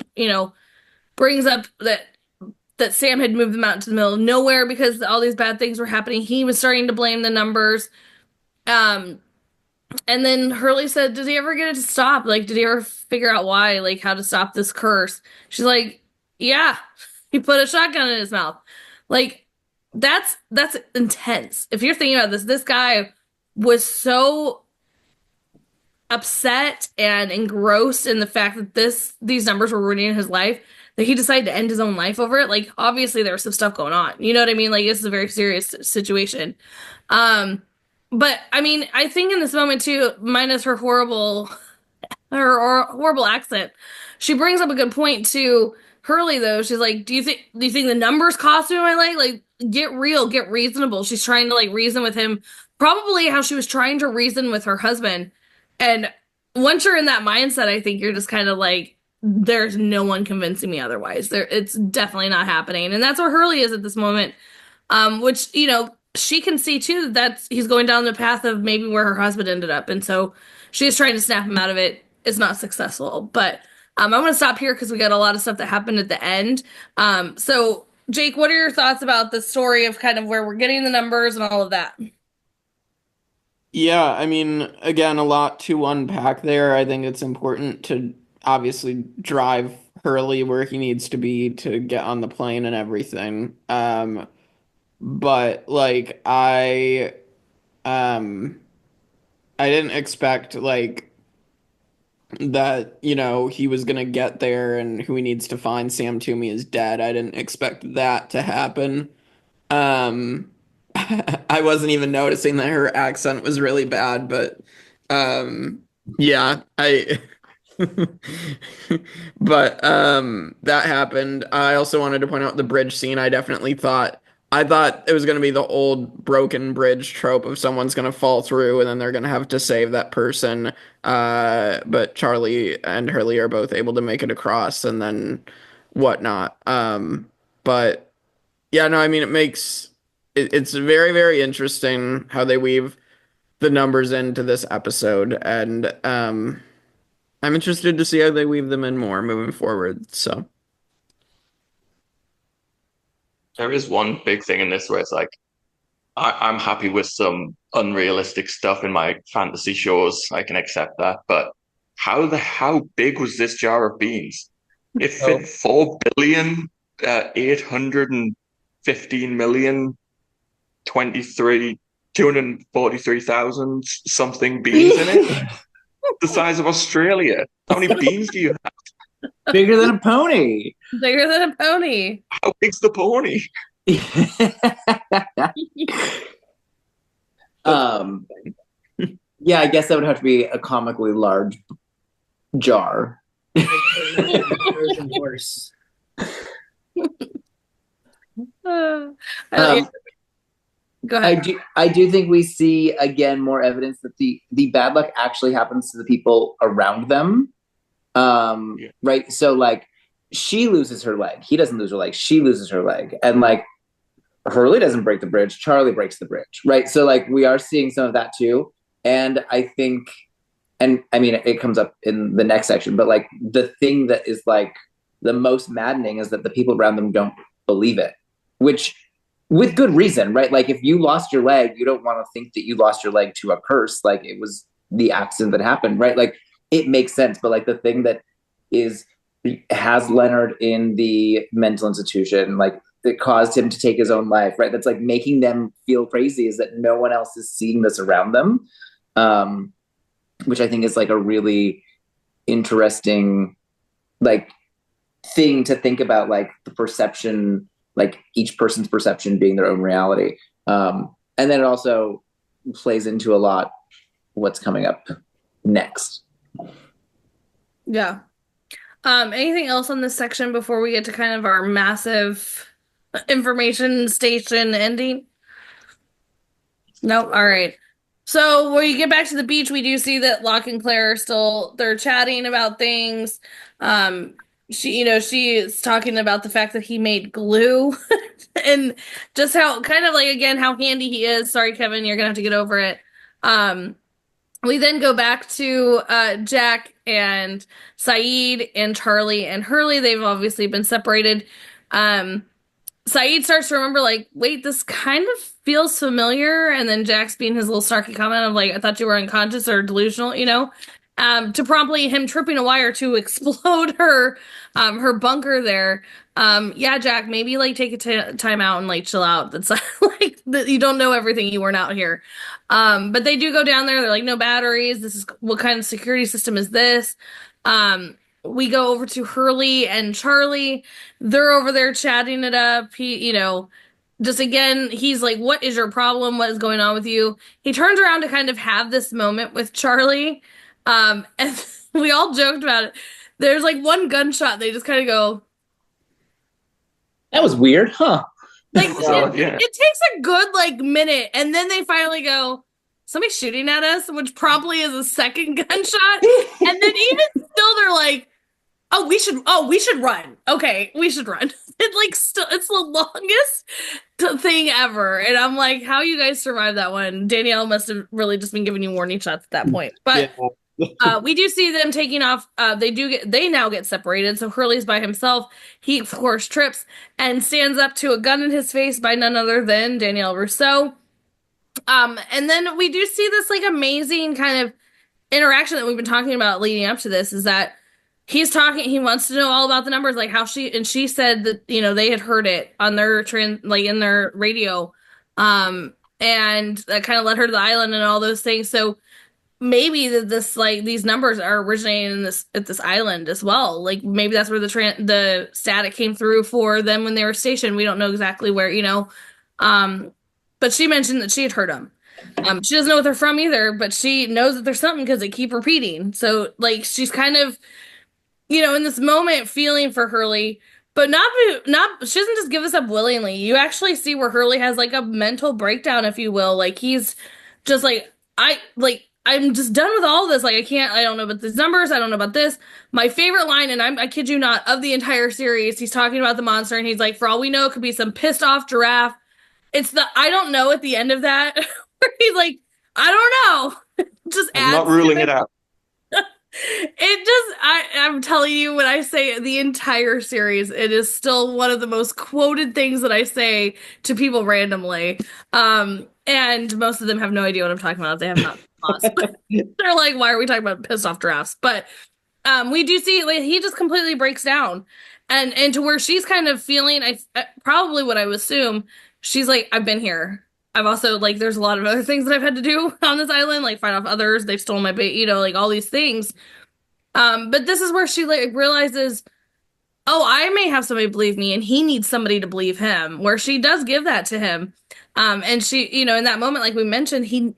brings up that Sam had moved them out into the middle of nowhere because all these bad things were happening. He was starting to blame the numbers. And then Hurley said, did he ever get it to stop? Like, did he ever figure out why, like, how to stop this curse? She's like, yeah, he put a shotgun in his mouth. Like, that's intense. If you're thinking about this guy was so upset and engrossed in the fact that these numbers were ruining his life that he decided to end his own life over it. Like, obviously there was some stuff going on. You know what I mean? Like, this is a very serious situation. But I mean, I think in this moment too, minus her horrible accent, she brings up a good point to Hurley though. She's like, do you think the numbers cost me my leg? Like, get real, get reasonable. She's trying to like reason with him, probably how she was trying to reason with her husband. And once you're in that mindset, I think you're just kind of like, there's no one convincing me otherwise. It's definitely not happening. And that's where Hurley is at this moment. Which, she can see too that he's going down the path of maybe where her husband ended up. And so she's trying to snap him out of it. It's not successful. But I'm going to stop here because we got a lot of stuff that happened at the end. So Jake, what are your thoughts about the story of kind of where we're getting the numbers and all of that? Yeah, I mean, again, a lot to unpack there. I think it's important to obviously drive Hurley where he needs to be to get on the plane and everything. But like I didn't expect like that, he was gonna get there and who he needs to find Sam Toomey is dead. I didn't expect that to happen. Um I wasn't even noticing that her accent was really bad, but yeah, I but that happened. I also wanted to point out the bridge scene. I thought it was going to be the old broken bridge trope of someone's going to fall through and then they're going to have to save that person. But Charlie and Hurley are both able to make it across and then whatnot. But yeah, no, I mean, it's very, very interesting how they weave the numbers into this episode. And I'm interested to see how they weave them in more moving forward. So There is one big thing in this where it's like I'm happy with some unrealistic stuff in my fantasy shows. I can accept that, but how big was this jar of beans? It fit 4 billion, 815 million, 243,000 something beans in it. The size of Australia. How many beans do you have? Bigger than a pony. Bigger than a pony. How big's the pony? Yeah, I guess that would have to be a comically large jar. Worse. Go ahead. I do think we see again more evidence that the bad luck actually happens to the people around them. Right. So like she loses her leg. He doesn't lose her leg. She loses her leg. And like Hurley doesn't break the bridge. Charlie breaks the bridge. Right. So like we are seeing some of that too. And I think, and I mean, it comes up in the next section, but like the thing that is like the most maddening is that the people around them don't believe it, which with good reason, right? Like if you lost your leg, you don't want to think that you lost your leg to a curse. Like it was the accident that happened, right? Like it makes sense. But like the thing that has Leonard in the mental institution, like that caused him to take his own life, right? That's like making them feel crazy is that no one else is seeing this around them. Which I think is like a really interesting like thing to think about, like the perception, like each person's perception being their own reality. And then it also plays into a lot what's coming up next. Yeah. Anything else on this section before we get to kind of our massive information station ending? Nope. All right. So when you get back to the beach, we do see that Locke and Claire are still, they're chatting about things. She is talking about the fact that he made glue and just how kind of like, again, how handy he is. Sorry, Kevin, you're gonna have to get over it. We then go back to Jack and Saeed and Charlie and Hurley. They've obviously been separated. Saeed starts to remember, like, wait, this kind of feels familiar. And then Jack's being his little snarky comment of, like, I thought you were unconscious or delusional, to promptly him tripping a wire to explode her bunker there. Yeah, Jack, maybe, like, take a time out and, like, chill out. That's, like, you don't know everything. You weren't out here. But they do go down there. They're like, no batteries. This is, what kind of security system is this? We go over to Hurley and Charlie. They're over there chatting it up. He, just again, he's like, what is your problem? What is going on with you? He turns around to kind of have this moment with Charlie. And we all joked about it. There's like one gunshot. They just kind of go, that was weird, huh? Like, it takes a good, like, minute. And then they finally go, somebody's shooting at us, which probably is a second gunshot. And then even still, they're like, we should run. Okay, we should run. It's the longest thing ever. And I'm like, how you guys survived that one? Danielle must have really just been giving you warning shots at that point. But we do see them taking off. They now get separated. So Hurley's by himself. He, of course, trips and stands up to a gun in his face by none other than Danielle Rousseau. And then we do see this like amazing kind of interaction that we've been talking about leading up to this, is that he's talking, he wants to know all about the numbers, like how she said that, they had heard it on their in their radio. And that kind of led her to the island and all those things. So maybe that this, like, these numbers are originating at this island as well. Like, maybe that's where the static came through for them when they were stationed. We don't know exactly where, but she mentioned that she had heard them. She doesn't know what they're from either, but she knows that there's something because they keep repeating. So, like, she's kind of, in this moment feeling for Hurley, but not she doesn't just give this up willingly. You actually see where Hurley has, like, a mental breakdown, if you will. Like, he's just like, I'm just done with all this. Like, I don't know about these numbers. I don't know about this. My favorite line, and I kid you not, of the entire series, he's talking about the monster, and he's like, for all we know, it could be some pissed off giraffe. It's the I don't know at the end of that, where he's like, I don't know. Just I'm not ruling it out. I'm telling you, when I say the entire series, it is still one of the most quoted things that I say to people randomly. And most of them have no idea what I'm talking about. They have not lost. They're like, why are we talking about pissed off giraffes? But we do see, like, he just completely breaks down. And to where she's kind of feeling, probably what I would assume, she's like, I've been here. I've also, like, there's a lot of other things that I've had to do on this island, like fight off others. They've stolen my bait, like all these things. But this is where she, like, realizes, oh, I may have somebody believe me, and he needs somebody to believe him, where she does give that to him. And she, in that moment, like we mentioned,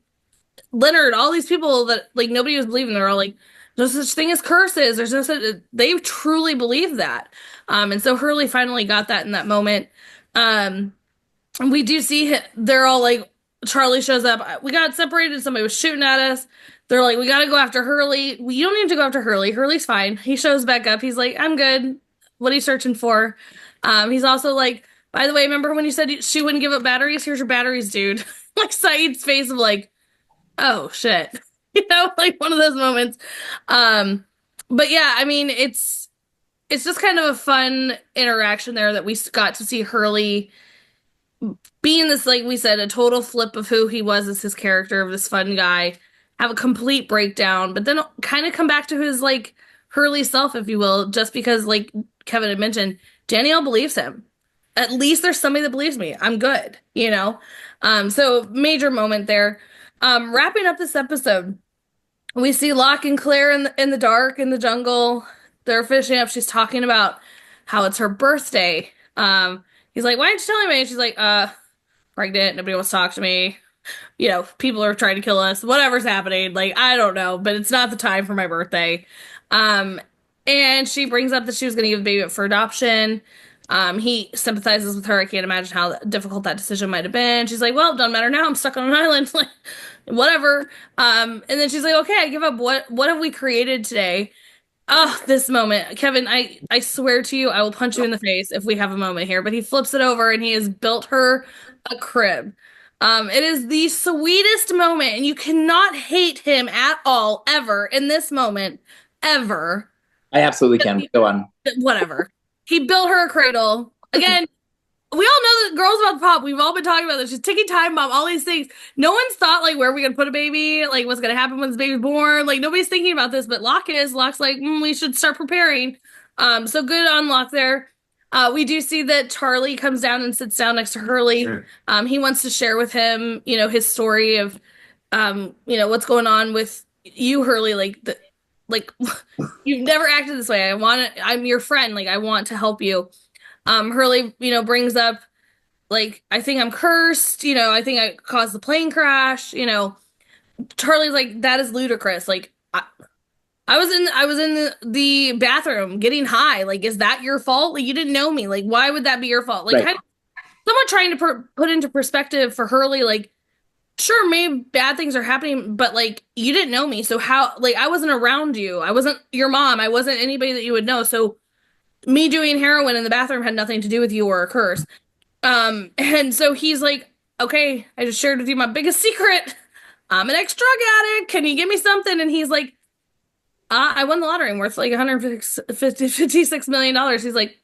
Leonard, all these people that, like, nobody was believing, they're all like, there's no such thing as curses. There's no such, they truly believe that. And so Hurley finally got that in that moment. And we do see they're all like, Charlie shows up. We got separated. Somebody was shooting at us. They're like, we got to go after Hurley. You don't need to go after Hurley. Hurley's fine. He shows back up. He's like, I'm good. What are you searching for? He's also like, by the way, remember when you said she wouldn't give up batteries? Here's your batteries, dude. Like, Saeed's face of like, oh shit. Like one of those moments. But yeah, I mean, it's just kind of a fun interaction there that we got to see Hurley being this, like we said, a total flip of who he was as his character, of this fun guy, have a complete breakdown, but then kind of come back to his, like, Hurley self, if you will, just because, like Kevin had mentioned, Danielle believes him. At least there's somebody that believes me. I'm good, So major moment there. Wrapping up this episode, we see Locke and Claire in the dark, in the jungle. They're finishing up. She's talking about how it's her birthday. He's like, why didn't you tell anybody? And she's like, pregnant. Nobody wants to talk to me. People are trying to kill us. Whatever's happening. Like, I don't know, but it's not the time for my birthday. And she brings up that she was going to give the baby up for adoption. He sympathizes with her. I can't imagine how difficult that decision might have been. She's like, well, it doesn't matter now. I'm stuck on an island. Like, whatever. And then she's like, okay, I give up. What have we created today? Oh, this moment. Kevin, I swear to you, I will punch you in the face if we have a moment here. But he flips it over and he has built her a crib. It is the sweetest moment, and you cannot hate him at all, ever, in this moment, ever. I absolutely can. Go on. Whatever. He built her a cradle. Again, we all know that girls about to pop. We've all been talking about this. She's ticking time bomb, all these things. No one's thought, like, where are we going to put a baby? Like, what's going to happen when this baby's born? Like, nobody's thinking about this, but Locke is. Locke's like, we should start preparing. So good on Locke there. We do see that Charlie comes down and sits down next to Hurley. Sure. He wants to share with him, his story of, what's going on with you, Hurley. Like, you've never acted this way. I'm your friend. Like, I want to help you. Hurley, brings up, like, I think I'm cursed. I think I caused the plane crash. Charlie's like, that is ludicrous. Like, I was in the bathroom getting high. Like, is that your fault? Like, you didn't know me. Like, why would that be your fault? Like, right. Kind of somewhat trying to put into perspective for Hurley, like, sure, maybe bad things are happening, but, like, you didn't know me. So how, like, I wasn't around you. I wasn't your mom. I wasn't anybody that you would know. So me doing heroin in the bathroom had nothing to do with you or a curse. And so he's like, okay, I just shared with you my biggest secret. I'm an ex-drug addict. Can you give me something? And he's like, I won the lottery. I'm worth like $156 million. He's like,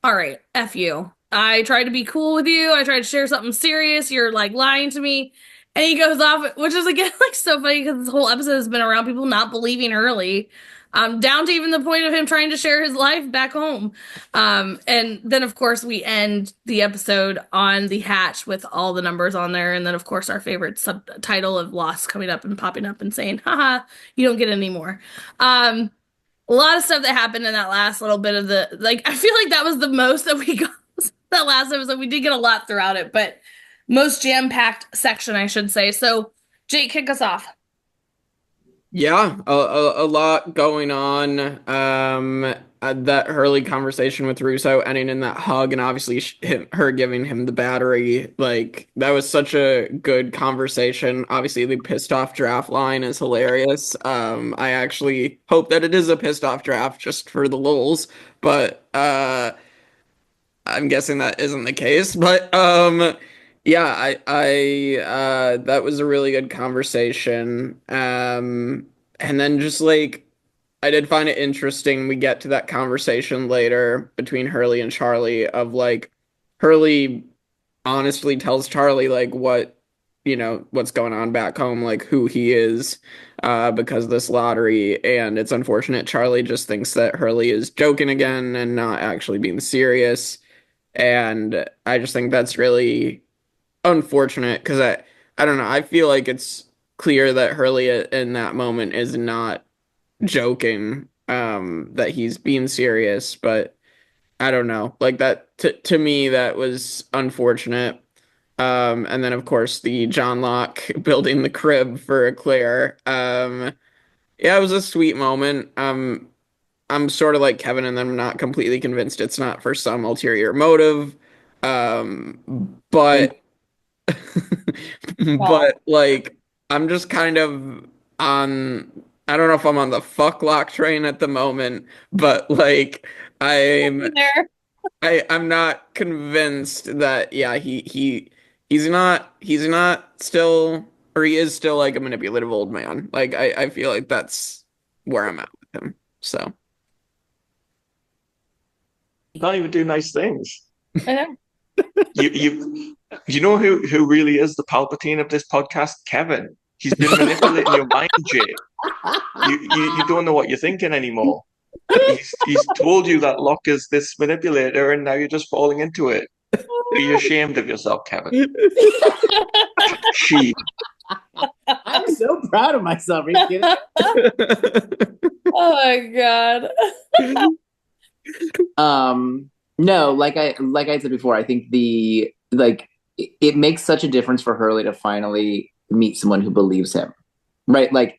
all right, F you. I tried to be cool with you. I tried to share something serious. You're, like, lying to me. And he goes off, which is again like so funny because this whole episode has been around people not believing Hurley, down to even the point of him trying to share his life back home. And then of course we end the episode on the hatch with all the numbers on there, and then of course our favorite subtitle of Lost coming up and popping up and saying, "Haha, you don't get any more." A lot of stuff that happened in that last little bit of the, like, I feel like that was the most that we got that last episode. We did get a lot throughout it, but most jam-packed section, I should say. So, Jake, kick us off. Yeah, a lot going on. That Hurley conversation with Russo ending in that hug, and obviously her giving him the battery. Like, that was such a good conversation. Obviously, the pissed off draft line is hilarious. I actually hope that it is a pissed off draft just for the lulz, but I'm guessing that isn't the case. But yeah, I that was a really good conversation. And then just like, I did find it interesting. We get to that conversation later between Hurley and Charlie of like, Hurley honestly tells Charlie like what, what's going on back home, like who he is, because of this lottery. And it's unfortunate Charlie just thinks that Hurley is joking again and not actually being serious. And I just think that's really unfortunate because I don't know. I feel like it's clear that Hurley in that moment is not joking, that he's being serious, but I don't know. Like that to me, that was unfortunate. And then of course the John Locke building the crib for Claire. Yeah, it was a sweet moment. I'm sort of like Kevin, and I'm not completely convinced it's not for some ulterior motive. But but like, I'm just kind of on, I don't know if I'm on the fuck Locke train at the moment, but like I'm not convinced that he's not still, or he is still like a manipulative old man. Like I feel like that's where I'm at with him. So Can't even do nice things. I know. You know who really is the Palpatine of this podcast? Kevin. He's been manipulating your mind, Jake. You don't know what you're thinking anymore. He's told you that Locke is this manipulator, and now you're just falling into it. Be ashamed of yourself, Kevin. She. I'm so proud of myself. Are you kidding? Oh my god. No, like I said before, I think it makes such a difference for Hurley to finally meet someone who believes him, right? Like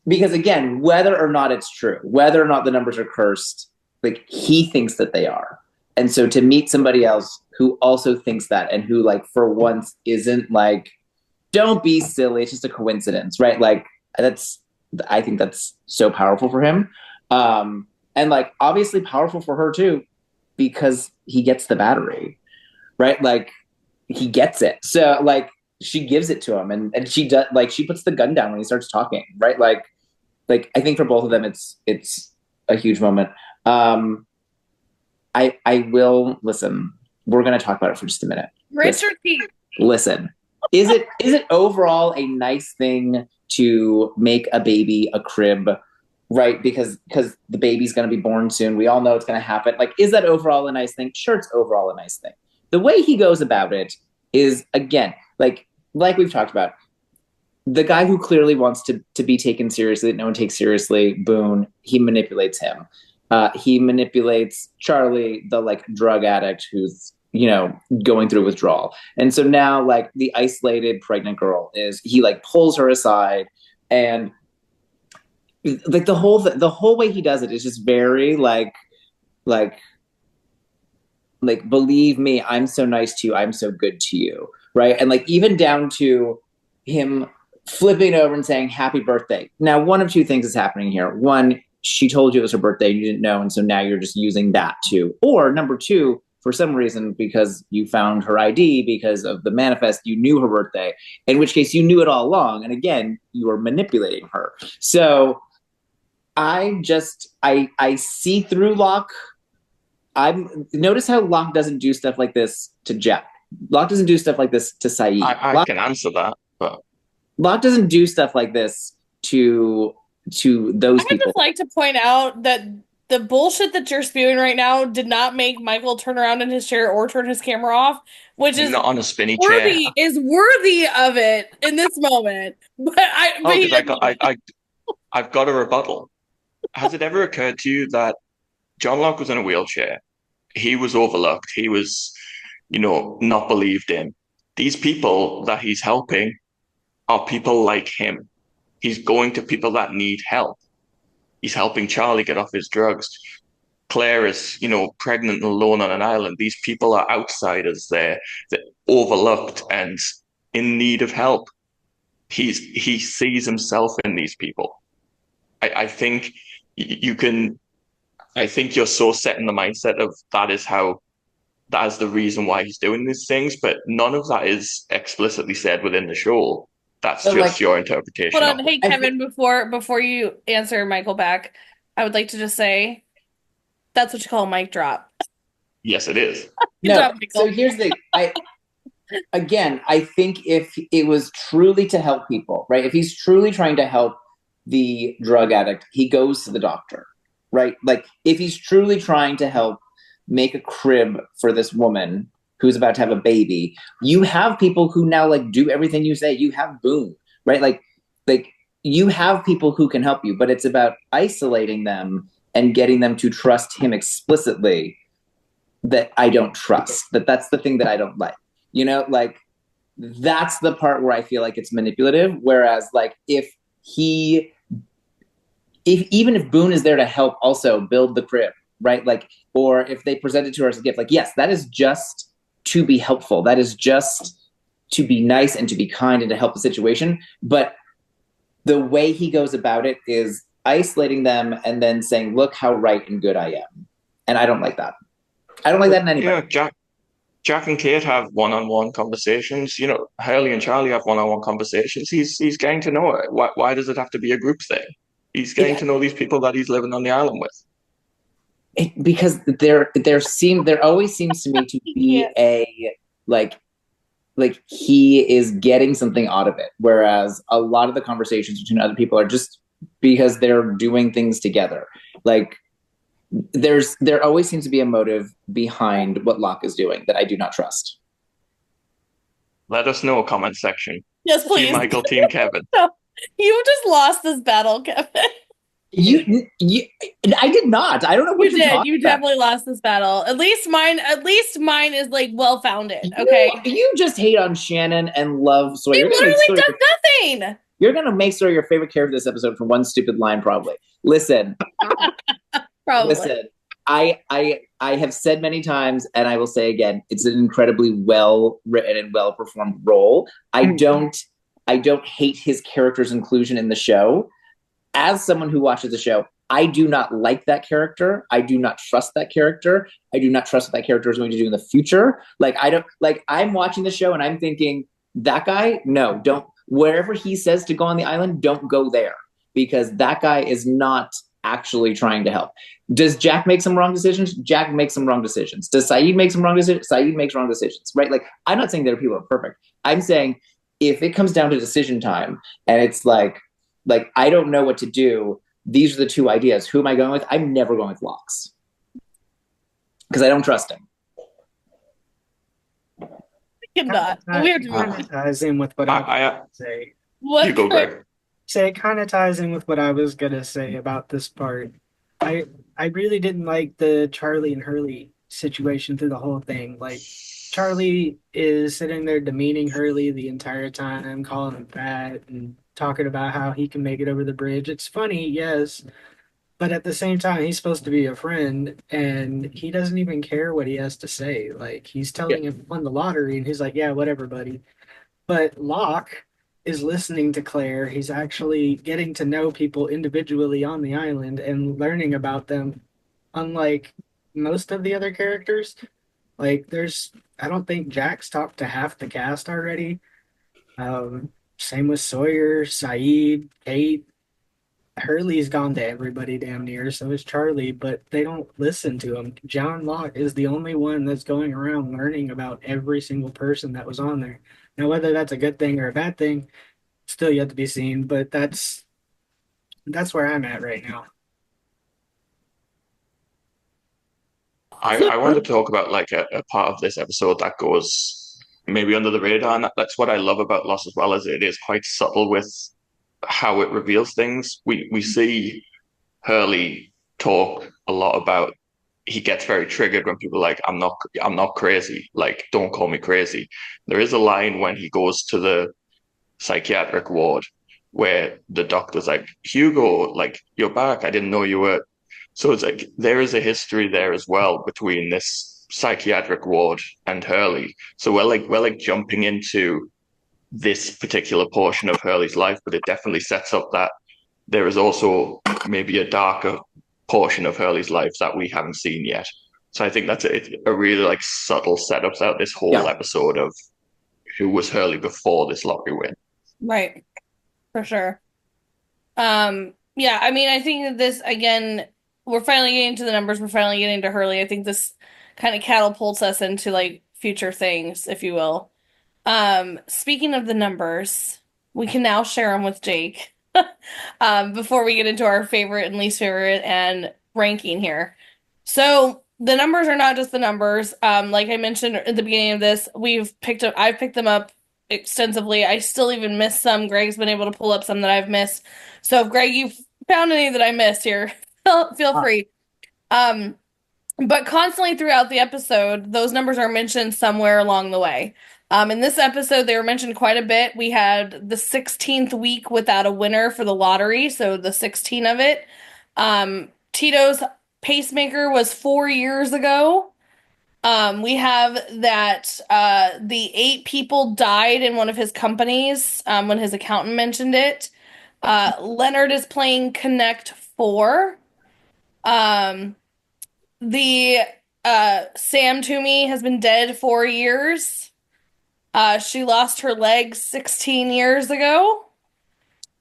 because again, whether or not it's true, whether or not the numbers are cursed, like he thinks that they are, and so to meet somebody else who also thinks that, and who like for once isn't like, don't be silly, it's just a coincidence, right? Like I think that's so powerful for him. And like obviously powerful for her too, because he gets the battery, right? Like he gets it. So like she gives it to him, and she does, like she puts the gun down when he starts talking, right? Like I think for both of them it's a huge moment. I will listen. We're gonna talk about it for just a minute. Richard Keith. Listen. Is it overall a nice thing to make a baby a crib? Right, because the baby's going to be born soon. We all know it's going to happen. Like, is that overall a nice thing? Sure, it's overall a nice thing. The way he goes about it is, again, like we've talked about, the guy who clearly wants to be taken seriously, that no one takes seriously, Boone, he manipulates him. He manipulates Charlie, the like drug addict who's, going through withdrawal. And so now like the isolated pregnant girl he like pulls her aside, and like the whole way he does it is just very like believe me, I'm so nice to you, I'm so good to you, right? And like even down to him flipping over and saying happy birthday. Now one of two things is happening here. One, she told you it was her birthday, you didn't know, and so now you're just using that too. Or number two, for some reason, because you found her ID because of the manifest, you knew her birthday, in which case you knew it all along, and again, you were manipulating her. So I see through Locke. Notice how Locke doesn't do stuff like this to Jack. Locke doesn't do stuff like this to Saeed. I can answer that, but Locke doesn't do stuff like this to those I would people. just like to point out that the bullshit that you're spewing right now did not make Michael turn around in his chair or turn his camera off, which is not on a spinny chair. worthy of it in this moment. But I've got a rebuttal. Has it ever occurred to you that John Locke was in a wheelchair? He was overlooked. He was, not believed in. These people that he's helping are people like him. He's going to people that need help. He's helping Charlie get off his drugs. Claire is, pregnant and alone on an island. These people are outsiders there, that overlooked and in need of help. He sees himself in these people. I think you can. I think you're so set in the mindset of that is the reason why he's doing these things, but none of that is explicitly said within the show. That's just your interpretation. Hold on, hey Kevin, before you answer Michael back, I would like to just say that's what you call a mic drop. Yes, it is. So here's the I think if it was truly to help people, right? If he's truly trying to help the drug addict, he goes to the doctor, right? Like if he's truly trying to help make a crib for this woman who's about to have a baby, you have people who now do everything you say. You have Boone, right? Like you have people who can help you, but it's about isolating them and getting them to trust him explicitly that I don't trust. That's the thing that I don't like. That's the part where I feel like it's manipulative. Whereas even if Boone is there to help also build the crib, right? Or if they present it to her as a gift, yes, that is just to be helpful. That is just to be nice and to be kind and to help the situation. But the way he goes about it is isolating them and then saying, look how right and good I am. And I don't like that. I don't like that in anybody. Yeah, Jack and Kate have one-on-one conversations. Hurley and Charlie have one-on-one conversations. He's getting to know it. Why does it have to be a group thing? He's getting to know these people that he's living on the island with. Because there always seems to me to be a he is getting something out of it, whereas a lot of the conversations between other people are just because they're doing things together. There always seems to be a motive behind what Locke is doing that I do not trust. Let us know, comment section. Yes, please. Team Michael, Team Kevin. No, you just lost this battle, Kevin. You I did not. I don't know what you did. You definitely lost this battle. At least mine is well founded. Okay. You just hate on Shannon and love Sawyer. He literally does nothing. You're gonna make Sawyer your favorite character this episode for one stupid line, probably. Listen. Probably. Listen. I have said many times, and I will say again, it's an incredibly well written and well performed role. I don't hate his character's inclusion in the show. As someone who watches the show, I do not like that character. I do not trust that character. I do not trust what that character is going to do in the future. I'm watching the show and I'm thinking, that guy, no, don't. Wherever he says to go on the island, don't go there, because that guy is not actually trying to help. Does Jack make some wrong decisions? Jack makes some wrong decisions. Does Saeed make some wrong decisions? Saeed makes wrong decisions, right? I'm not saying that people are perfect. I'm saying if it comes down to decision time and it's I don't know what to do, these are the two ideas. Who am I going with? I'm never going with Locke's, because I don't trust him. We have to kind of ties in with what I say. What? You go, Gregg. Say it kind of ties in with what I was gonna say about this part. I really didn't like the Charlie and Hurley situation through the whole thing. Charlie is sitting there demeaning Hurley the entire time, calling him fat and talking about how he can make it over the bridge. It's funny, yes, but at the same time, he's supposed to be a friend, and he doesn't even care what he has to say. He's telling him he won the lottery, and he's like, yeah, whatever, buddy. But Locke is listening to Claire. He's actually getting to know people individually on the island and learning about them, unlike most of the other characters. I don't think Jack's talked to half the cast already. Same with Sawyer, Saeed, Kate. Hurley's gone to everybody damn near, so is Charlie, but they don't listen to him. John Locke is the only one that's going around learning about every single person that was on there. Now, whether that's a good thing or a bad thing, still yet to be seen, but that's where I'm at right now. I wanted to talk about like a part of this episode that goes maybe under the radar, and that's what I love about Lost as well, as it is quite subtle with how it reveals things. We see Hurley talk a lot about he gets very triggered when people are like, I'm not crazy, like don't call me crazy. There is a line when he goes to the psychiatric ward where the doctor's like, Hugo, like you're back. I didn't know you were. So it's like there is a history there as well between this psychiatric ward and Hurley. So we're like jumping into this particular portion of Hurley's life, but it definitely sets up that there is also maybe a darker portion of Hurley's life that we haven't seen yet. So I think that's a really like subtle setup throughout this whole episode of who was Hurley before this lottery win. Right. For sure. Yeah, I mean, I think that this, again, we're finally getting to the numbers. We're finally getting to Hurley. I think this kind of catapults us into like future things, if you will. Speaking of the numbers, we can now share them with Jake before we get into our favorite and least favorite and ranking here. So the numbers are not just the numbers. Like I mentioned at the beginning of this, I've picked them up extensively. I still even missed some. Gregg's been able to pull up some that I've missed. So if Gregg, you've found any that I missed here, feel free. But constantly throughout the episode, those numbers are mentioned somewhere along the way. In this episode, they were mentioned quite a bit. We had the 16th week without a winner for the lottery, so the 16 of it. Tito's pacemaker was 4 years ago. We have that the 8 people died in one of his companies when his accountant mentioned it. Leonard is playing Connect 4. The Sam Toomey has been dead 4 years. She lost her leg 16 years ago.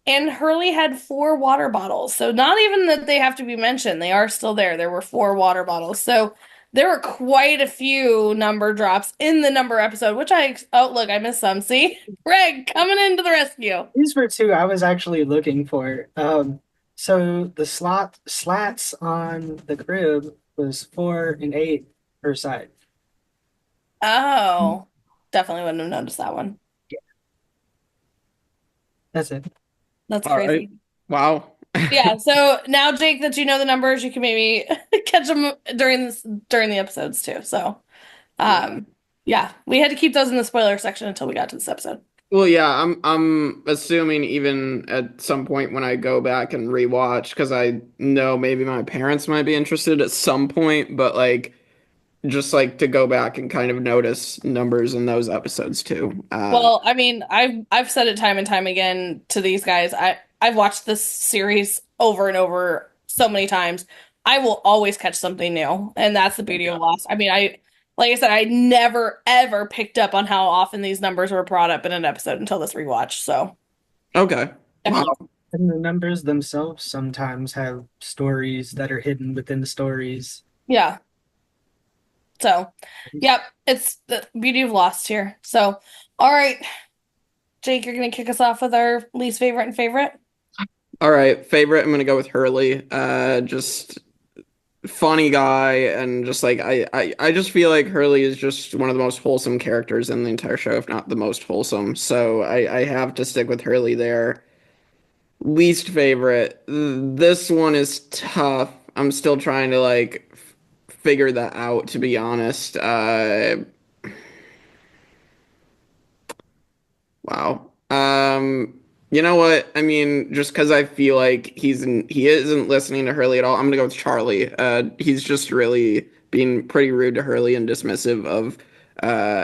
And Hurley had 4 water bottles. So not even that they have to be mentioned. They are still there. There were 4 water bottles. So there were quite a few number drops in the number episode, which look, I missed some. See? Gregg coming into the rescue. These were 2 I was actually looking for. So the slats on the crib was 4 and 8 per side. Oh, definitely wouldn't have noticed that one. Yeah. That's it. That's All crazy. right. Wow. Yeah, so now, Jake, that you know the numbers, you can maybe catch them during the episodes too. So, yeah, we had to keep those in the spoiler section until we got to this episode. Well, yeah, I'm assuming even at some point when I go back and rewatch, because I know maybe my parents might be interested at some point, but like just like to go back and kind of notice numbers in those episodes too. Well, I mean, I've said it time and time again to these guys. I've watched this series over and over so many times. I will always catch something new, and that's the beauty of Lost. I mean, like I said, I never ever picked up on how often these numbers were brought up in an episode until this rewatch. So, okay. Wow. And the numbers themselves sometimes have stories that are hidden within the stories. Yeah. So, yep, it's the beauty of Lost here. So, all right, Jake, you're going to kick us off with our least favorite and favorite? All right, favorite, I'm going to go with Hurley. Just funny guy, and just like I just feel like Hurley is just one of the most wholesome characters in the entire show, if not the most wholesome. So I have to stick with Hurley there. Least favorite. This one is tough. I'm still trying to like figure that out, to be honest. Wow. You know what? I mean, just because I feel like he isn't listening to Hurley at all, I'm gonna go with Charlie. He's just really being pretty rude to Hurley and dismissive of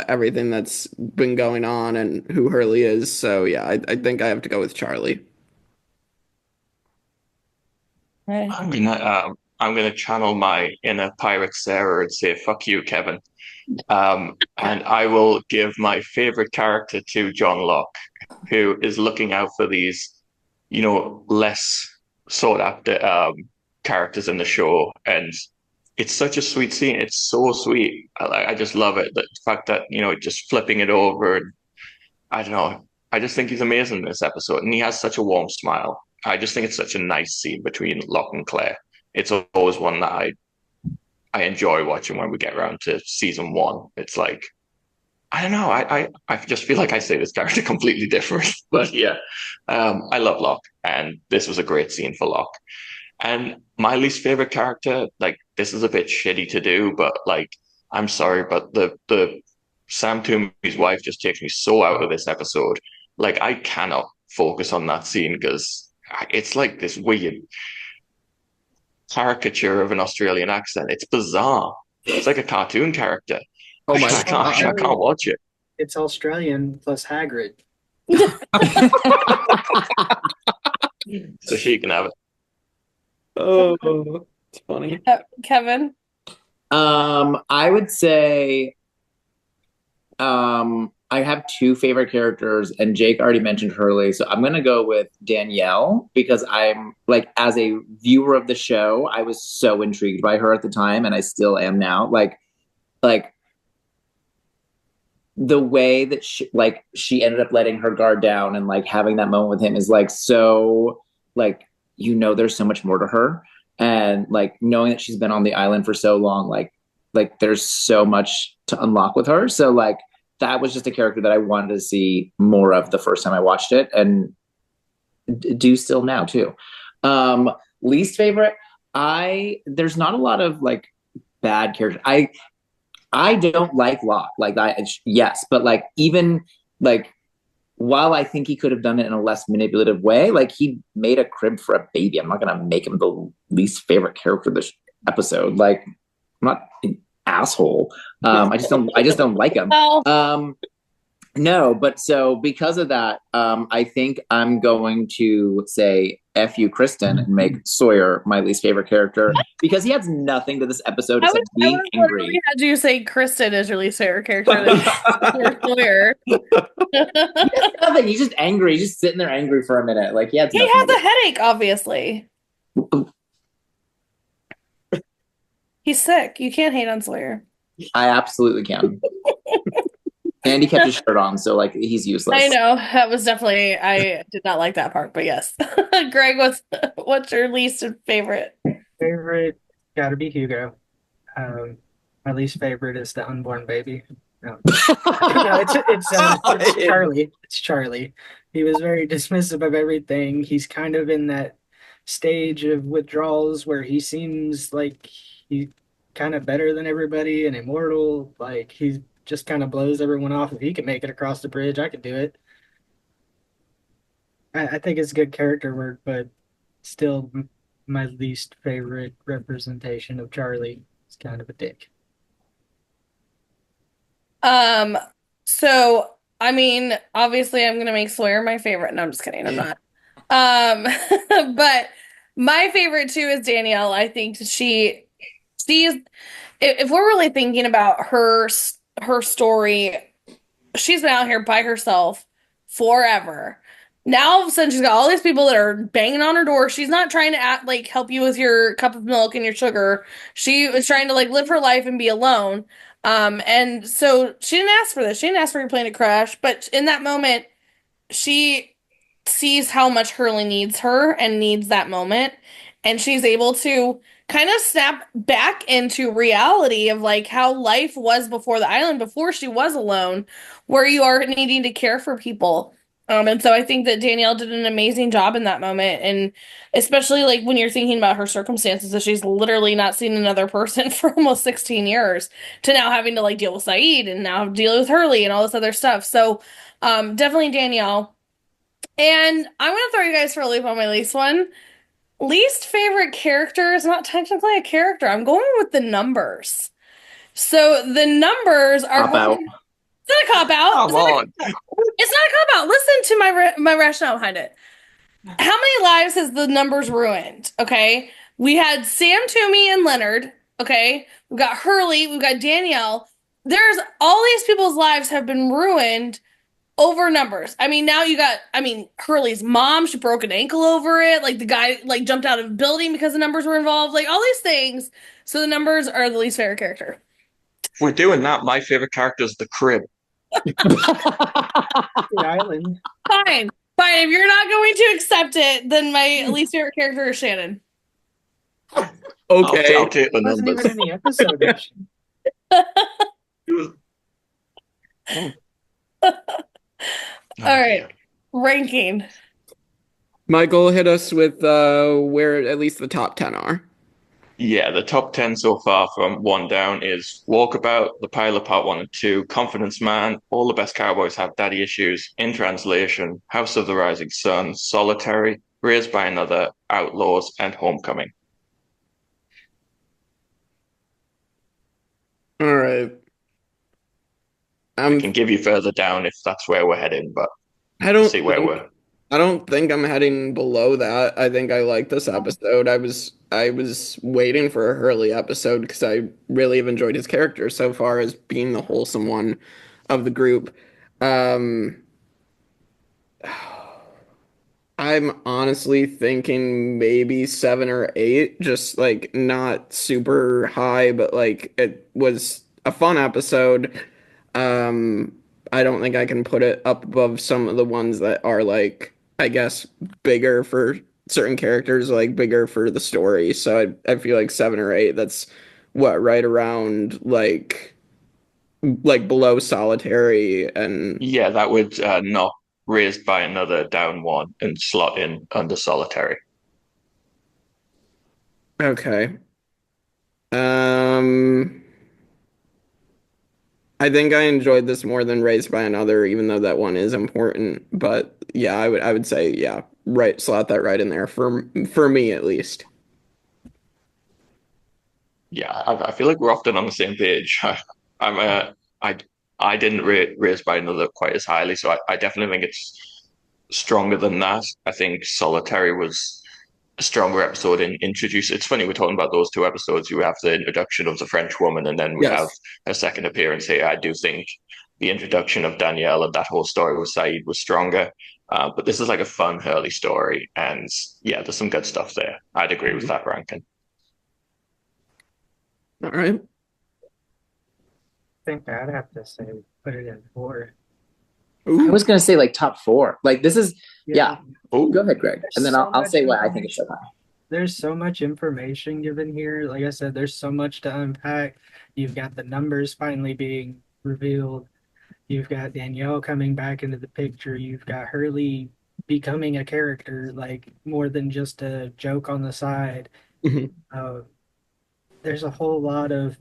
everything that's been going on and who Hurley is. So yeah, I think I have to go with Charlie. Right. I'm gonna channel my inner pirate Sara and say "fuck you, Kevin," and I will give my favorite character to John Locke, who is looking out for these, less sought after characters in the show, and it's such a sweet scene. It's so sweet. I just love it. The fact that just flipping it over. And I don't know. I just think he's amazing in this episode, and he has such a warm smile. I just think it's such a nice scene between Locke and Claire. It's always one that I enjoy watching when we get around to season 1. It's like, I don't know. I just feel like I say this character completely different, but yeah, I love Locke, and this was a great scene for Locke. And my least favorite character, like, this is a bit shitty to do, but like, I'm sorry, but the Sam Toomey's wife just takes me so out of this episode. Like, I cannot focus on that scene because it's like this weird caricature of an Australian accent. It's bizarre. It's like a cartoon character. Oh my I can't watch it. It's Australian plus Hagrid. So she can have it. Oh, it's funny. Kevin? I would say I have 2 favorite characters, and Jake already mentioned Hurley, so I'm gonna go with Danielle because I'm like, as a viewer of the show, I was so intrigued by her at the time, and I still am now. Like the way that she ended up letting her guard down and like having that moment with him is like so like, there's so much more to her, and like knowing that she's been on the island for so long, like there's so much to unlock with her. So like that was just a character that I wanted to see more of the first time I watched it, and do still now too. Least favorite, there's not a lot of like bad characters. I don't like Locke. Like yes, but like even like while I think he could have done it in a less manipulative way, like he made a crib for a baby. I'm not gonna make him the least favorite character this episode. Like, I'm not an asshole. I just don't like him. No, but so because of that, I think I'm going to say F you, Kristin, and make Sawyer my least favorite character because he adds nothing to this episode except being angry. Had you say Kristin is your least favorite character than Sawyer? Nothing. He's just angry. He's just sitting there angry for a minute. Like he has a headache, obviously. He's sick. You can't hate on Sawyer. I absolutely can. And he kept his shirt on, so like he's useless. I know. That was definitely, I did not like that part, but yes. Gregg, what's your least favorite? Favorite gotta be Hugo. My least favorite is the unborn baby. No, it's Charlie. It's Charlie. He was very dismissive of everything. He's kind of in that stage of withdrawals where he seems like he's kind of better than everybody and immortal. Like he just kind of blows everyone off. If he can make it across the bridge, I could do it. I think it's good character work, but still my least favorite representation of Charlie is kind of a dick. So I mean, obviously I'm gonna make Sawyer my favorite. No, I'm just kidding, I'm not. But my favorite too is Danielle. I think she's, if we're really thinking about her story, she's been out here by herself forever. Now all of a sudden she's got all these people that are banging on her door. She's not trying to help you with your cup of milk and your sugar. She was trying to like live her life and be alone. And so she didn't ask for this. She didn't ask for your plane to crash. But in that moment, she sees how much Hurley needs her and needs that moment. And she's able to kind of snap back into reality of like how life was before the island, before she was alone, where you are needing to care for people. And so I think that Danielle did an amazing job in that moment. And especially like when you're thinking about her circumstances, that she's literally not seen another person for almost 16 years to now having to like deal with Saeed and now deal with Hurley and all this other stuff. So definitely Danielle. And I'm going to throw you guys for a loop on my least one. Least favorite character is not technically a character. I'm going with the numbers. So the numbers are... It's not a cop-out. It's not a cop-out. Listen to my rationale behind it. How many lives has the numbers ruined? Okay. We had Sam Toomey and Leonard. Okay. We've got Hurley. We've got Danielle. There's all these people's lives have been ruined over numbers. I mean, now you got, Hurley's mom, she broke an ankle over it. Like, the guy, like, jumped out of a building because the numbers were involved. Like, all these things. So the numbers are the least favorite character. If we're doing that, my favorite character is the crib. The island. Fine. Fine. If you're not going to accept it, then my least favorite character is Shannon. Okay. I'll take the Wasn't numbers. even in the episode. All right. Ranking. Michael, hit us with where at least the top 10 are. Yeah, the top 10 so far from 1 down is Walkabout, The Pilot Part 1 and 2, Confidence Man, All the Best Cowboys Have Daddy Issues, In Translation, House of the Rising Sun, Solitary, Raised by Another, Outlaws, and Homecoming. All right. I can give you further down if that's where we're heading, but I don't see where we're. I don't think I'm heading below that. I think I like this episode. I was waiting for a Hurley episode because I really have enjoyed his character so far as being the wholesome one of the group. I'm honestly thinking maybe 7 or 8, just like not super high, but like it was a fun episode. I don't think I can put it up above some of the ones that are like, I guess, bigger for certain characters, like bigger for the story. So I feel like 7 or 8, that's what, right around like below Solitary and Yeah, that would knock Raised by Another down 1 and slot in under Solitary. okay. I think I enjoyed this more than Raised by Another, even though that one is important. But yeah, I would say, yeah, right, slot that right in there for me at least. Yeah, I feel like we're often on the same page. I didn't rate Raised by Another quite as highly, so I definitely think it's stronger than that. I think Solitary was a stronger episode in introduce. It's funny we're talking about those 2 episodes. You have the introduction of the French woman, and then we have a second appearance here. I do think the introduction of Danielle and that whole story with Saeed was stronger. But this is like a fun Hurley story, and yeah, there's some good stuff there. I'd agree with that ranking. All right. I think I'd have to say put it in 4. I was gonna say like top 4. Like this is yeah. Ooh. Go ahead, Greg, and then I'll say why I think it's so high. There's so much information given here. Like I said, there's so much to unpack. You've got the numbers finally being revealed. You've got Danielle coming back into the picture. You've got Hurley becoming a character, like more than just a joke on the side. There's a whole lot of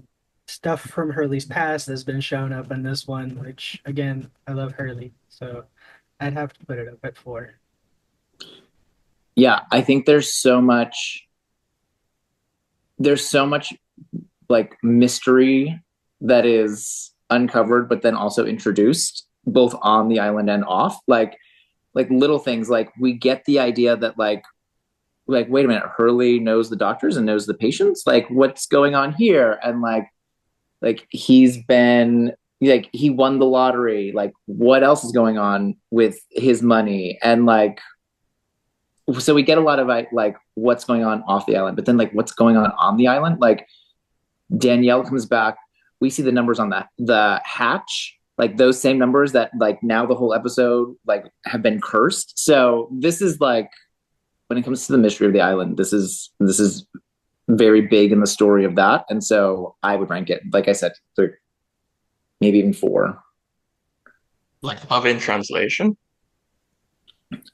stuff from Hurley's past that's been shown up in this one, which again, I love Hurley, so I'd have to put it up at 4. Yeah, I think there's so much like mystery that is uncovered, but then also introduced both on the island and off. Like little things, like we get the idea that like wait a minute, Hurley knows the doctors and knows the patients. Like what's going on here? And like he's been like he won the lottery. Like what else is going on with his money? And like so we get a lot of like what's going on off the island, but then like what's going on the island. Like Danielle comes back, we see the numbers on the hatch, like those same numbers that like now the whole episode like have been cursed. So this is like when it comes to the mystery of the island, this is very big in the story of that. And so I would rank it, like I said, 3, maybe even 4. Like above In Translation?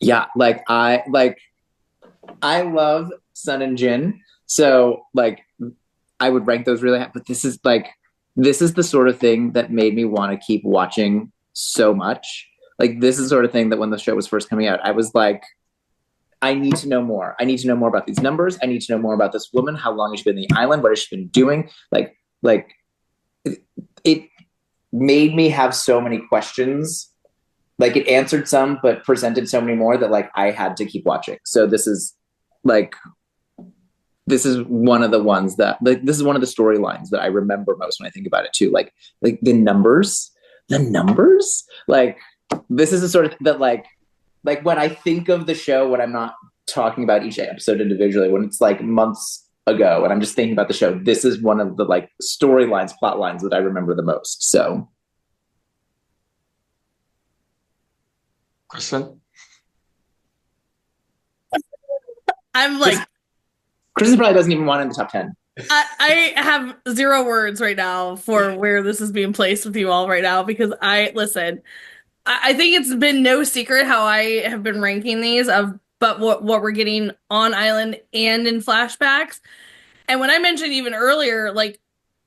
Yeah, like I love Sun and Jin. So like I would rank those really high, but this is the sort of thing that made me want to keep watching so much. Like this is the sort of thing that when the show was first coming out, I was like, I need to know more. I need to know more about these numbers. I need to know more about this woman. How long has she been in the island? What has she been doing? Like it made me have so many questions. Like it answered some, but presented so many more that like I had to keep watching. So this is one of the ones that like this is one of the storylines that I remember most when I think about it too. Like the numbers, like this is the sort of that like when I think of the show, when I'm not talking about each episode individually, when it's like months ago and I'm just thinking about the show, this is one of the like storylines, plot lines that I remember the most. So Kristin? I'm like, Kristin probably doesn't even want it in the top 10. I have zero words right now for where this is being placed with you all right now, because I think it's been no secret how I have been ranking these but what we're getting on island and in flashbacks. And when I mentioned even earlier, like,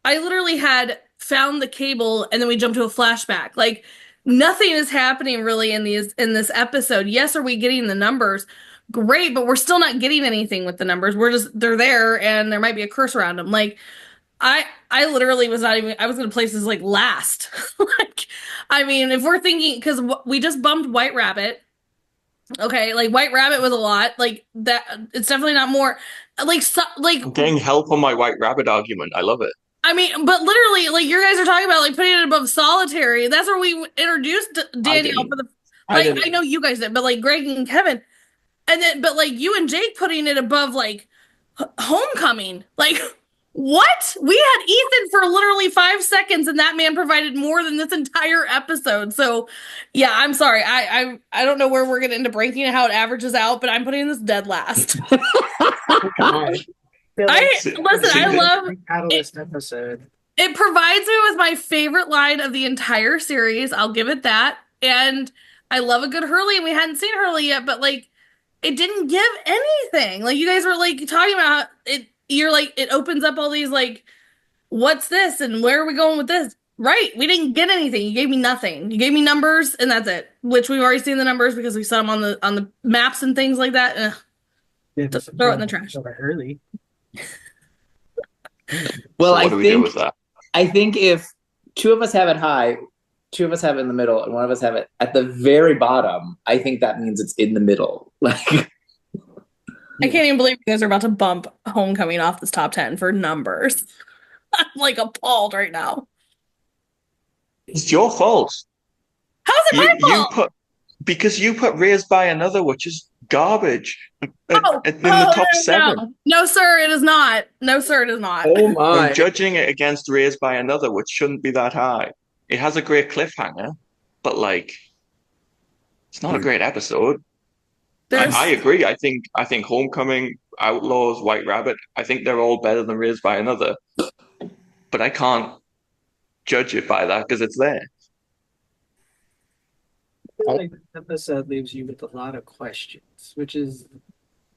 I literally had found the cable and then we jumped to a flashback. Like, nothing is happening really in this episode. Yes, are we getting the numbers? Great, but we're still not getting anything with the numbers. They're there and there might be a curse around them. Like, I literally was not even, I was going to place this like last. Like, I mean, if we're thinking, because we just bumped White Rabbit. Okay, like White Rabbit was a lot. Like that, it's definitely not more. Like, I'm getting help on my White Rabbit argument. I love it. I mean, but literally, like, you guys are talking about like putting it above Solitary. That's where we introduced Danielle for the. Like, I know you guys did, but like Gregg and Kevin, and then but like you and Jake putting it above like Homecoming. Like, what? We had Ethan for literally 5 seconds, and that man provided more than this entire episode. So, yeah, I'm sorry. I don't know where we're gonna end up ranking and how it averages out, but I'm putting this dead last. I love Catalyst episode. It provides me with my favorite line of the entire series. I'll give it that. And I love a good Hurley, and we hadn't seen Hurley yet, but like, it didn't give anything. Like, you guys were like talking about it. You're like, it opens up all these like, what's this and where are we going with this? Right. We didn't get anything. You gave me nothing. You gave me numbers and that's it. Which we've already seen the numbers because we saw them on the maps and things like that. Yeah, just throw it in the trash. Early. Well, So what do we do with that? I think if two of us have it high, two of us have it in the middle, and one of us have it at the very bottom, I think that means it's in the middle. Like, I can't even believe you guys are about to bump Homecoming off this top 10 for numbers. I'm like appalled right now. It's your fault. How's it my fault? Because you put Raised by Another, which is garbage, in the top 7. No, sir, it is not. No, sir, it is not. Oh my! I'm judging it against Raised by Another, which shouldn't be that high. It has a great cliffhanger, but like, it's not a great episode. I agree. I think Homecoming, Outlaws, White Rabbit, I think they're all better than Raised by Another. But I can't judge it by that because it's there. I feel like this episode leaves you with a lot of questions, which is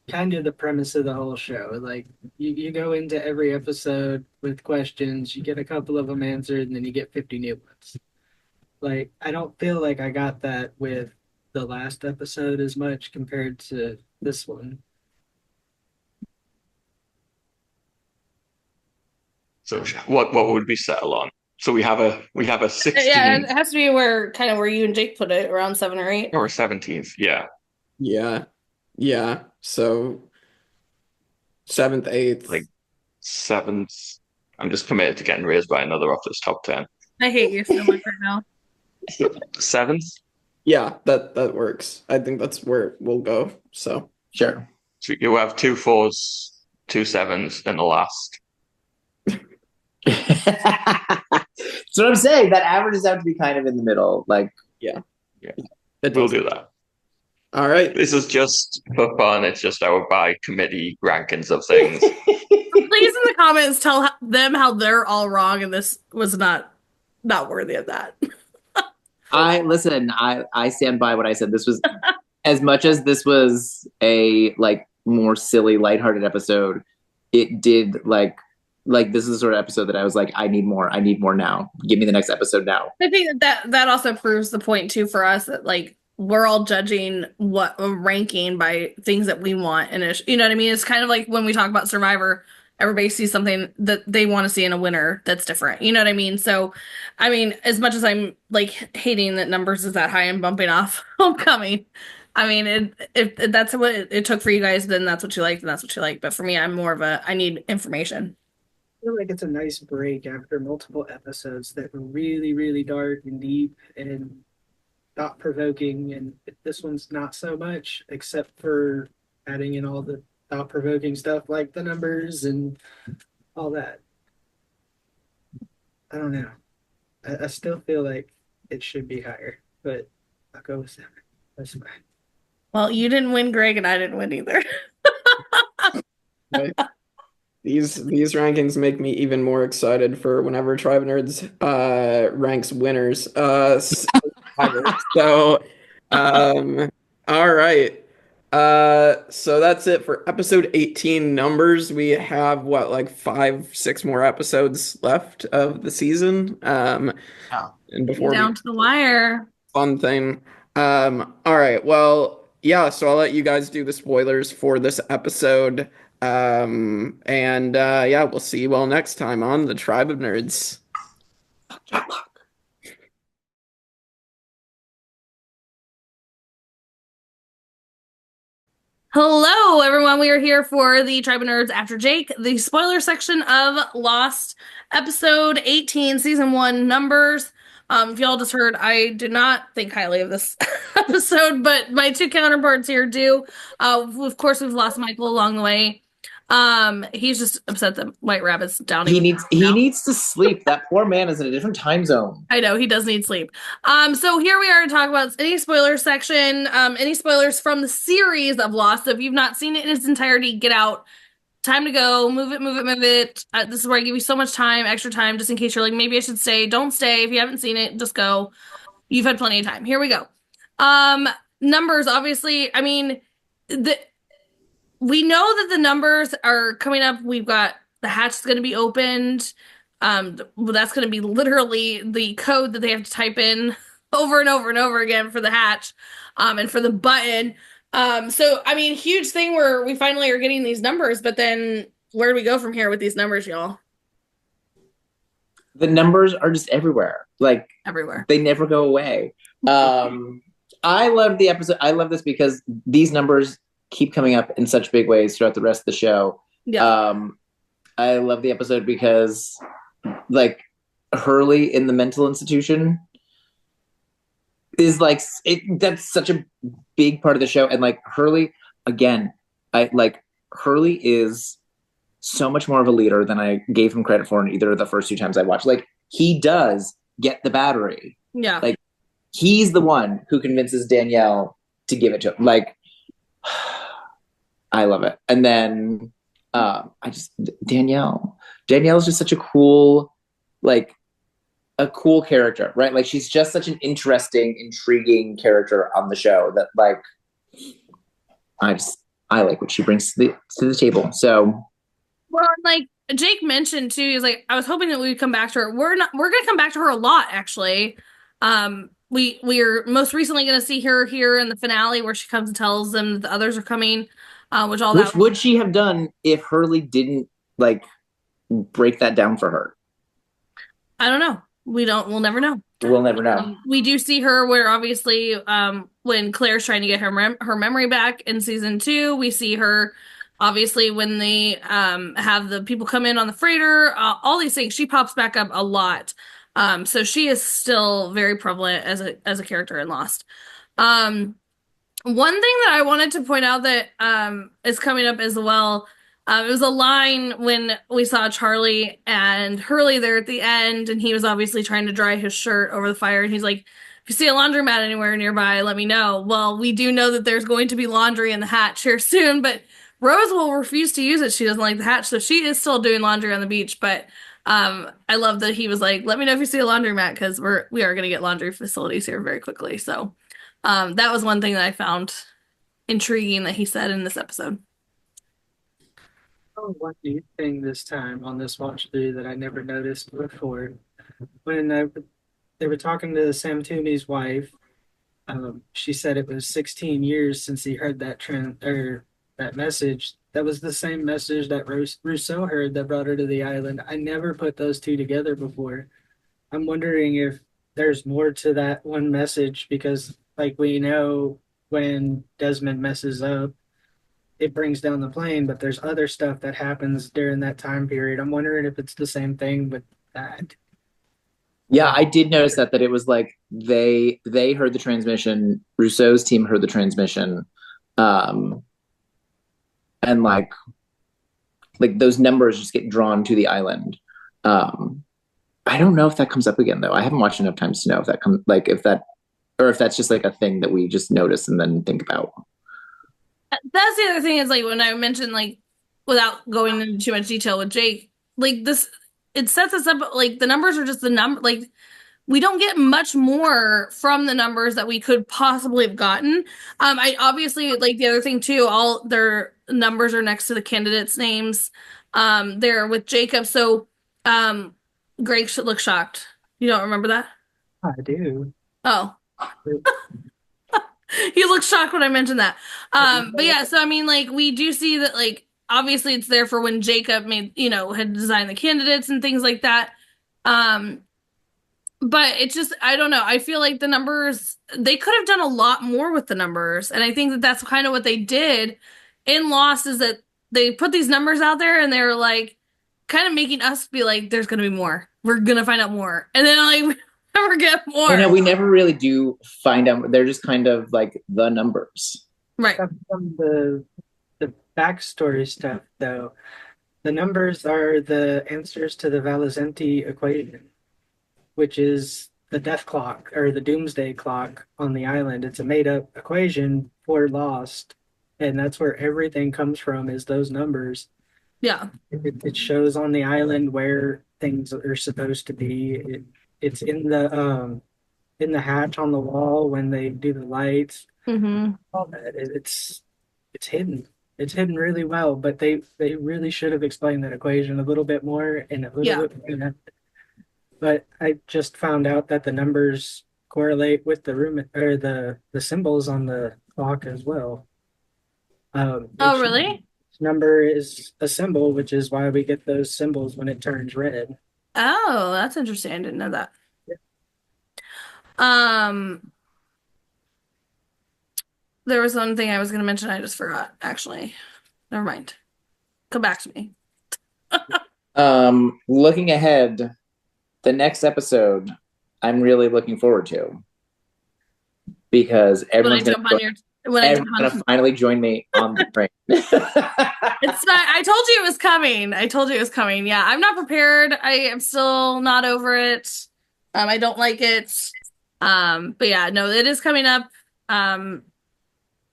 kind of the premise of the whole show. Like, you go into every episode with questions, you get a couple of them answered, and then you get 50 new ones. Like, I don't feel like I got that with the last episode as much compared to this one. So what would we settle on? So we have a 16. Yeah, it has to be where you and Jake put it, around 7 or 8. Or a 17th, yeah. Yeah. So 7th, 8th. Like 7th. I'm just committed to getting Raised by Another off this top 10. I hate you so much right now. 7th? Yeah, that works. I think that's where we'll go. So sure. So you have 2 4s, 2 7s in the last. So what I'm saying, that averages out to be kind of in the middle. Like, yeah. We'll do that. All right. This is just for fun. It's just our by committee rankings of things. Please in the comments tell them how they're all wrong and this was not worthy of that. I stand by what I said. This was as much as this was a like more silly, lighthearted episode. It did like this is the sort of episode that I was like, I need more now. Give me the next episode now. I think that also proves the point too for us that like we're all judging what a ranking by things that we want, and you know what I mean. It's kind of like when we talk about Survivor, everybody sees something that they want to see in a winner that's different. You know what I mean? So, I mean, as much as I'm like hating that numbers is that high and bumping off Homecoming, I mean, if that's what it took for you guys, then that's what you liked, and that's what you like. But for me, I'm more of I need information. I feel like it's a nice break after multiple episodes that were really, really dark and deep. And thought provoking, and this one's not so much, except for adding in all the thought provoking stuff like the numbers and all that. I don't know. I still feel like it should be higher, but I'll go with 7. That's fine. Well, you didn't win, Greg, and I didn't win either. These rankings make me even more excited for whenever Tribe Nerds ranks winners. So, all right. So that's it for episode 18 numbers. We have what, like 5-6 more episodes left of the season. And before down to the wire. Fun thing. All right. Well, yeah, so I'll let you guys do the spoilers for this episode. And yeah, we'll see you all next time on the Tribe of Nerds. Hello, everyone. We are here for the Tribe of Nerds After Jake, the spoiler section of Lost, episode 18, season 1, numbers. If y'all just heard, I did not think highly of this episode, but my two counterparts here do. Of course, we've lost Michael along the way. He's just upset that White Rabbit's down. He needs to sleep. That poor man is in a different time zone. I know, he does need sleep. So here we are to talk about any spoilers section, any spoilers from the series of Lost. So if you've not seen it in its entirety, get out. Time to go. Move it. This is where I give you so much time, extra time, just in case you're like, maybe I should stay. Don't stay. If you haven't seen it, just go. You've had plenty of time. Here we go. Numbers, obviously, I mean, we know that the numbers are coming up. We've got the hatch is going to be opened. That's going to be literally the code that they have to type in over and over and over again for the hatch, and for the button. So, I mean, huge thing where we finally are getting these numbers, but then where do we go from here with these numbers, y'all? The numbers are just everywhere. Like, everywhere. They never go away. I love the episode. I love this because these numbers keep coming up in such big ways throughout the rest of the show. Yeah. I love the episode because, like, Hurley in the mental institution is like that's such a big part of the show. And like Hurley, again, Hurley is so much more of a leader than I gave him credit for in either of the first 2 times I watched. Like, he does get the battery. Yeah. Like, he's the one who convinces Danielle to give it to him. Like, I love it. And then Danielle's just such a cool, like, a cool character, right? Like, she's just such an interesting, intriguing character on the show that, like, I like what she brings to the table. So, well, like Jake mentioned too, he's like, I was hoping that we would come back to her. We're gonna come back to her a lot, actually. We're most recently gonna see her here in the finale where she comes and tells them that the others are coming. Which would she have done if Hurley didn't, like, break that down for her? I don't know. We'll never know. We'll never know. We do see her where, obviously, when Claire's trying to get her memory back in season 2, we see her, obviously, when they have the people come in on the freighter, all these things, she pops back up a lot. So she is still very prevalent as a character in Lost. One thing that I wanted to point out that is coming up as well, it was a line when we saw Charlie and Hurley there at the end, and he was obviously trying to dry his shirt over the fire, and he's like, if you see a laundromat anywhere nearby, let me know. Well, we do know that there's going to be laundry in the hatch here soon, but Rose will refuse to use it. She doesn't like the hatch, so she is still doing laundry on the beach, but I love that he was like, let me know if you see a laundromat, because we are going to get laundry facilities here very quickly. So that was one thing that I found intriguing that he said in this episode. Oh, one new thing this time on this watch through that I never noticed before. When they were talking to Sam Toomey's wife, she said it was 16 years since he heard that that message. That was the same message that Rousseau heard that brought her to the island. I never put those two together before. I'm wondering if there's more to that one message, because, like, we know when Desmond messes up, it brings down the plane, but there's other stuff that happens during that time period. I'm wondering if it's the same thing with that. Yeah, I did notice that it was like they heard the transmission, Rousseau's team heard the transmission, and like those numbers just get drawn to the island. I don't know if that comes up again though. I haven't watched enough times to know if that comes like if that or if that's just like a thing that we just notice and then think about. That's the other thing is like when I mentioned like without going into too much detail with Jake, like this it sets us up like the numbers are just the number like we don't get much more from the numbers that we could possibly have gotten. I obviously like the other thing too, all their numbers are next to the candidates' names. They're with Jacob. So Gregg should look shocked. You don't remember that? I do. Oh. He looked shocked when I mentioned that. But yeah, so I mean, like, we do see that, like, obviously it's there for when Jacob made, had designed the candidates and things like that. But it's just, I don't know. I feel like the numbers, they could have done a lot more with the numbers. And I think that that's kind of what they did in Lost is that they put these numbers out there and they were like, kind of making us be like, there's going to be more. We're going to find out more. And then, like, we never get more. I know we never really do find out. They're just kind of like the numbers. Right. From the backstory stuff, though, the numbers are the answers to the Valesenti equation, which is the death clock or the doomsday clock on the island. It's a made-up equation for Lost, and that's where everything comes from is those numbers. Yeah. It shows on the island where things are supposed to be. It's in the hatch on the wall when they do the lights. Mm-hmm. All that it's hidden. It's hidden really well, but they really should have explained that equation a little bit more and a little bit more. But I just found out that the numbers correlate with the room or the symbols on the clock as well. Oh, really? Each number is a symbol, which is why we get those symbols when it turns red. Oh, that's interesting. I didn't know that. There was one thing I was going to mention. I just forgot, actually. Never mind. Come back to me. Looking ahead, the next episode, I'm really looking forward to because everyone's going to finally join me on the train. It's not. I told you it was coming. Yeah, I'm not prepared. I am still not over it. I don't like it. But yeah, no, it is coming up.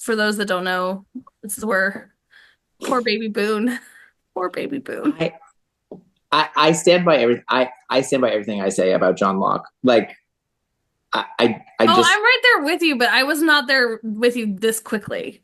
For those that don't know, this is where poor baby Boone. I stand by everything. I stand by everything I say about John Locke. Like, I'm right there with you, but I was not there with you this quickly.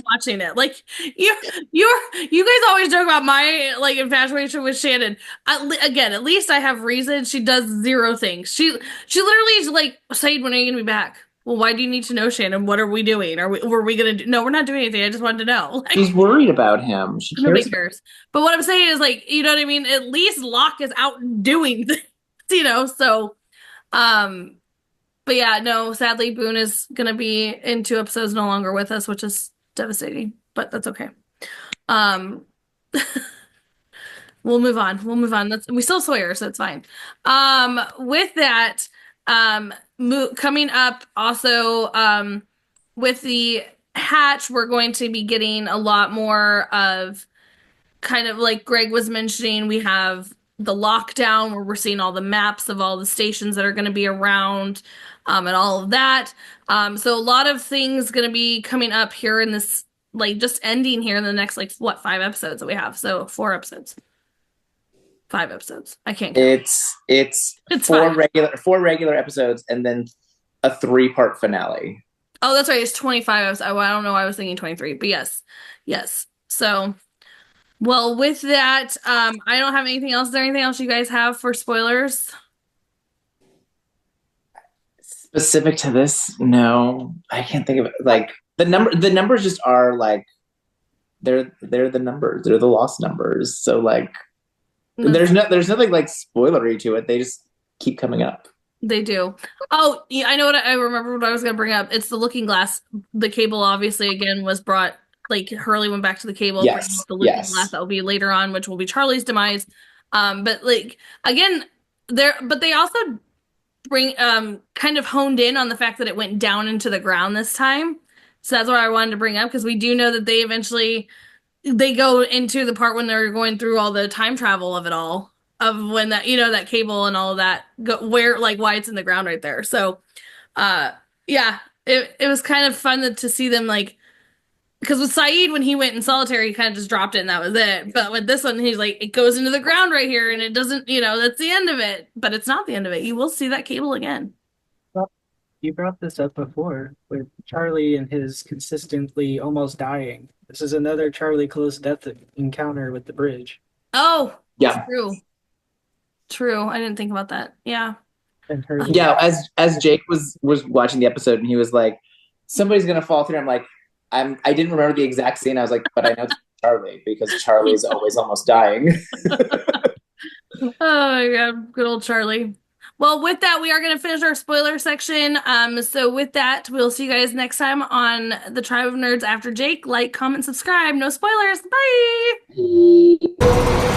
Watching it, like you guys always joke about my like infatuation with Shannon. At least I have reason. She does zero things. She literally is like, Said, when are you gonna be back? Well, why do you need to know, Shannon? What are we doing? Were we gonna do? No, we're not doing anything. I just wanted to know. Like, she's worried about him. She cares. Nobody cares. But what I'm saying is, like, you know what I mean? At least Locke is out doing things, so, but yeah, no, sadly, Boone is gonna be in 2 episodes no longer with us, which is devastating, but that's okay. We'll move on. We still Sawyer, so it's fine. With that, coming up also, with the hatch, we're going to be getting a lot more of kind of like Gregg was mentioning. We have the lockdown where we're seeing all the maps of all the stations that are going to be around, and all of that. So a lot of things going to be coming up here in this, like, just ending here in the next, like, 5 episodes that we have. So 4 episodes. 5 episodes. I can't count. It's 4 regular episodes and then a 3-part finale. Oh, that's right. It's 25 episodes. I don't know why I was thinking 23, but yes. So, well, with that, I don't have anything else. Is there anything else you guys have for spoilers? Specific to this? No, I can't think of it. Like the numbers just are like they're the numbers. They're the Lost numbers. So like there's nothing like spoilery to it. They just keep coming up. They do. Oh, yeah, I remember what I was going to bring up. It's the looking glass. The cable obviously again was brought, like, Hurley went back to the cable. Yes. The looking glass that will be later on, which will be Charlie's demise. But like, again, but they also bring kind of honed in on the fact that it went down into the ground this time. So that's what I wanted to bring up, because we do know that they go into the part when they're going through all the time travel of it all, of when that, that cable and all of that why it's in the ground right there. So yeah, it was kind of fun to see them, like, because with Saeed, when he went in solitary, he kind of just dropped it and that was it. But with this one, he's like, it goes into the ground right here and it doesn't, that's the end of it. But it's not the end of it. You will see that cable again. Well, you brought this up before with Charlie and his consistently almost dying. This is another Charlie close death encounter with the bridge. Oh, yeah. True. I didn't think about that. Yeah. And her. Yeah, as Jake was watching the episode and he was like, somebody's gonna fall through. I'm like, I didn't remember the exact scene. I was like, but I know it's Charlie, because Charlie is always almost dying. Oh my God, good old Charlie. Well, with that, we are going to finish our spoiler section. So with that, we'll see you guys next time on the Tribe of Nerds after Jake. Like, comment, subscribe. No spoilers. Bye.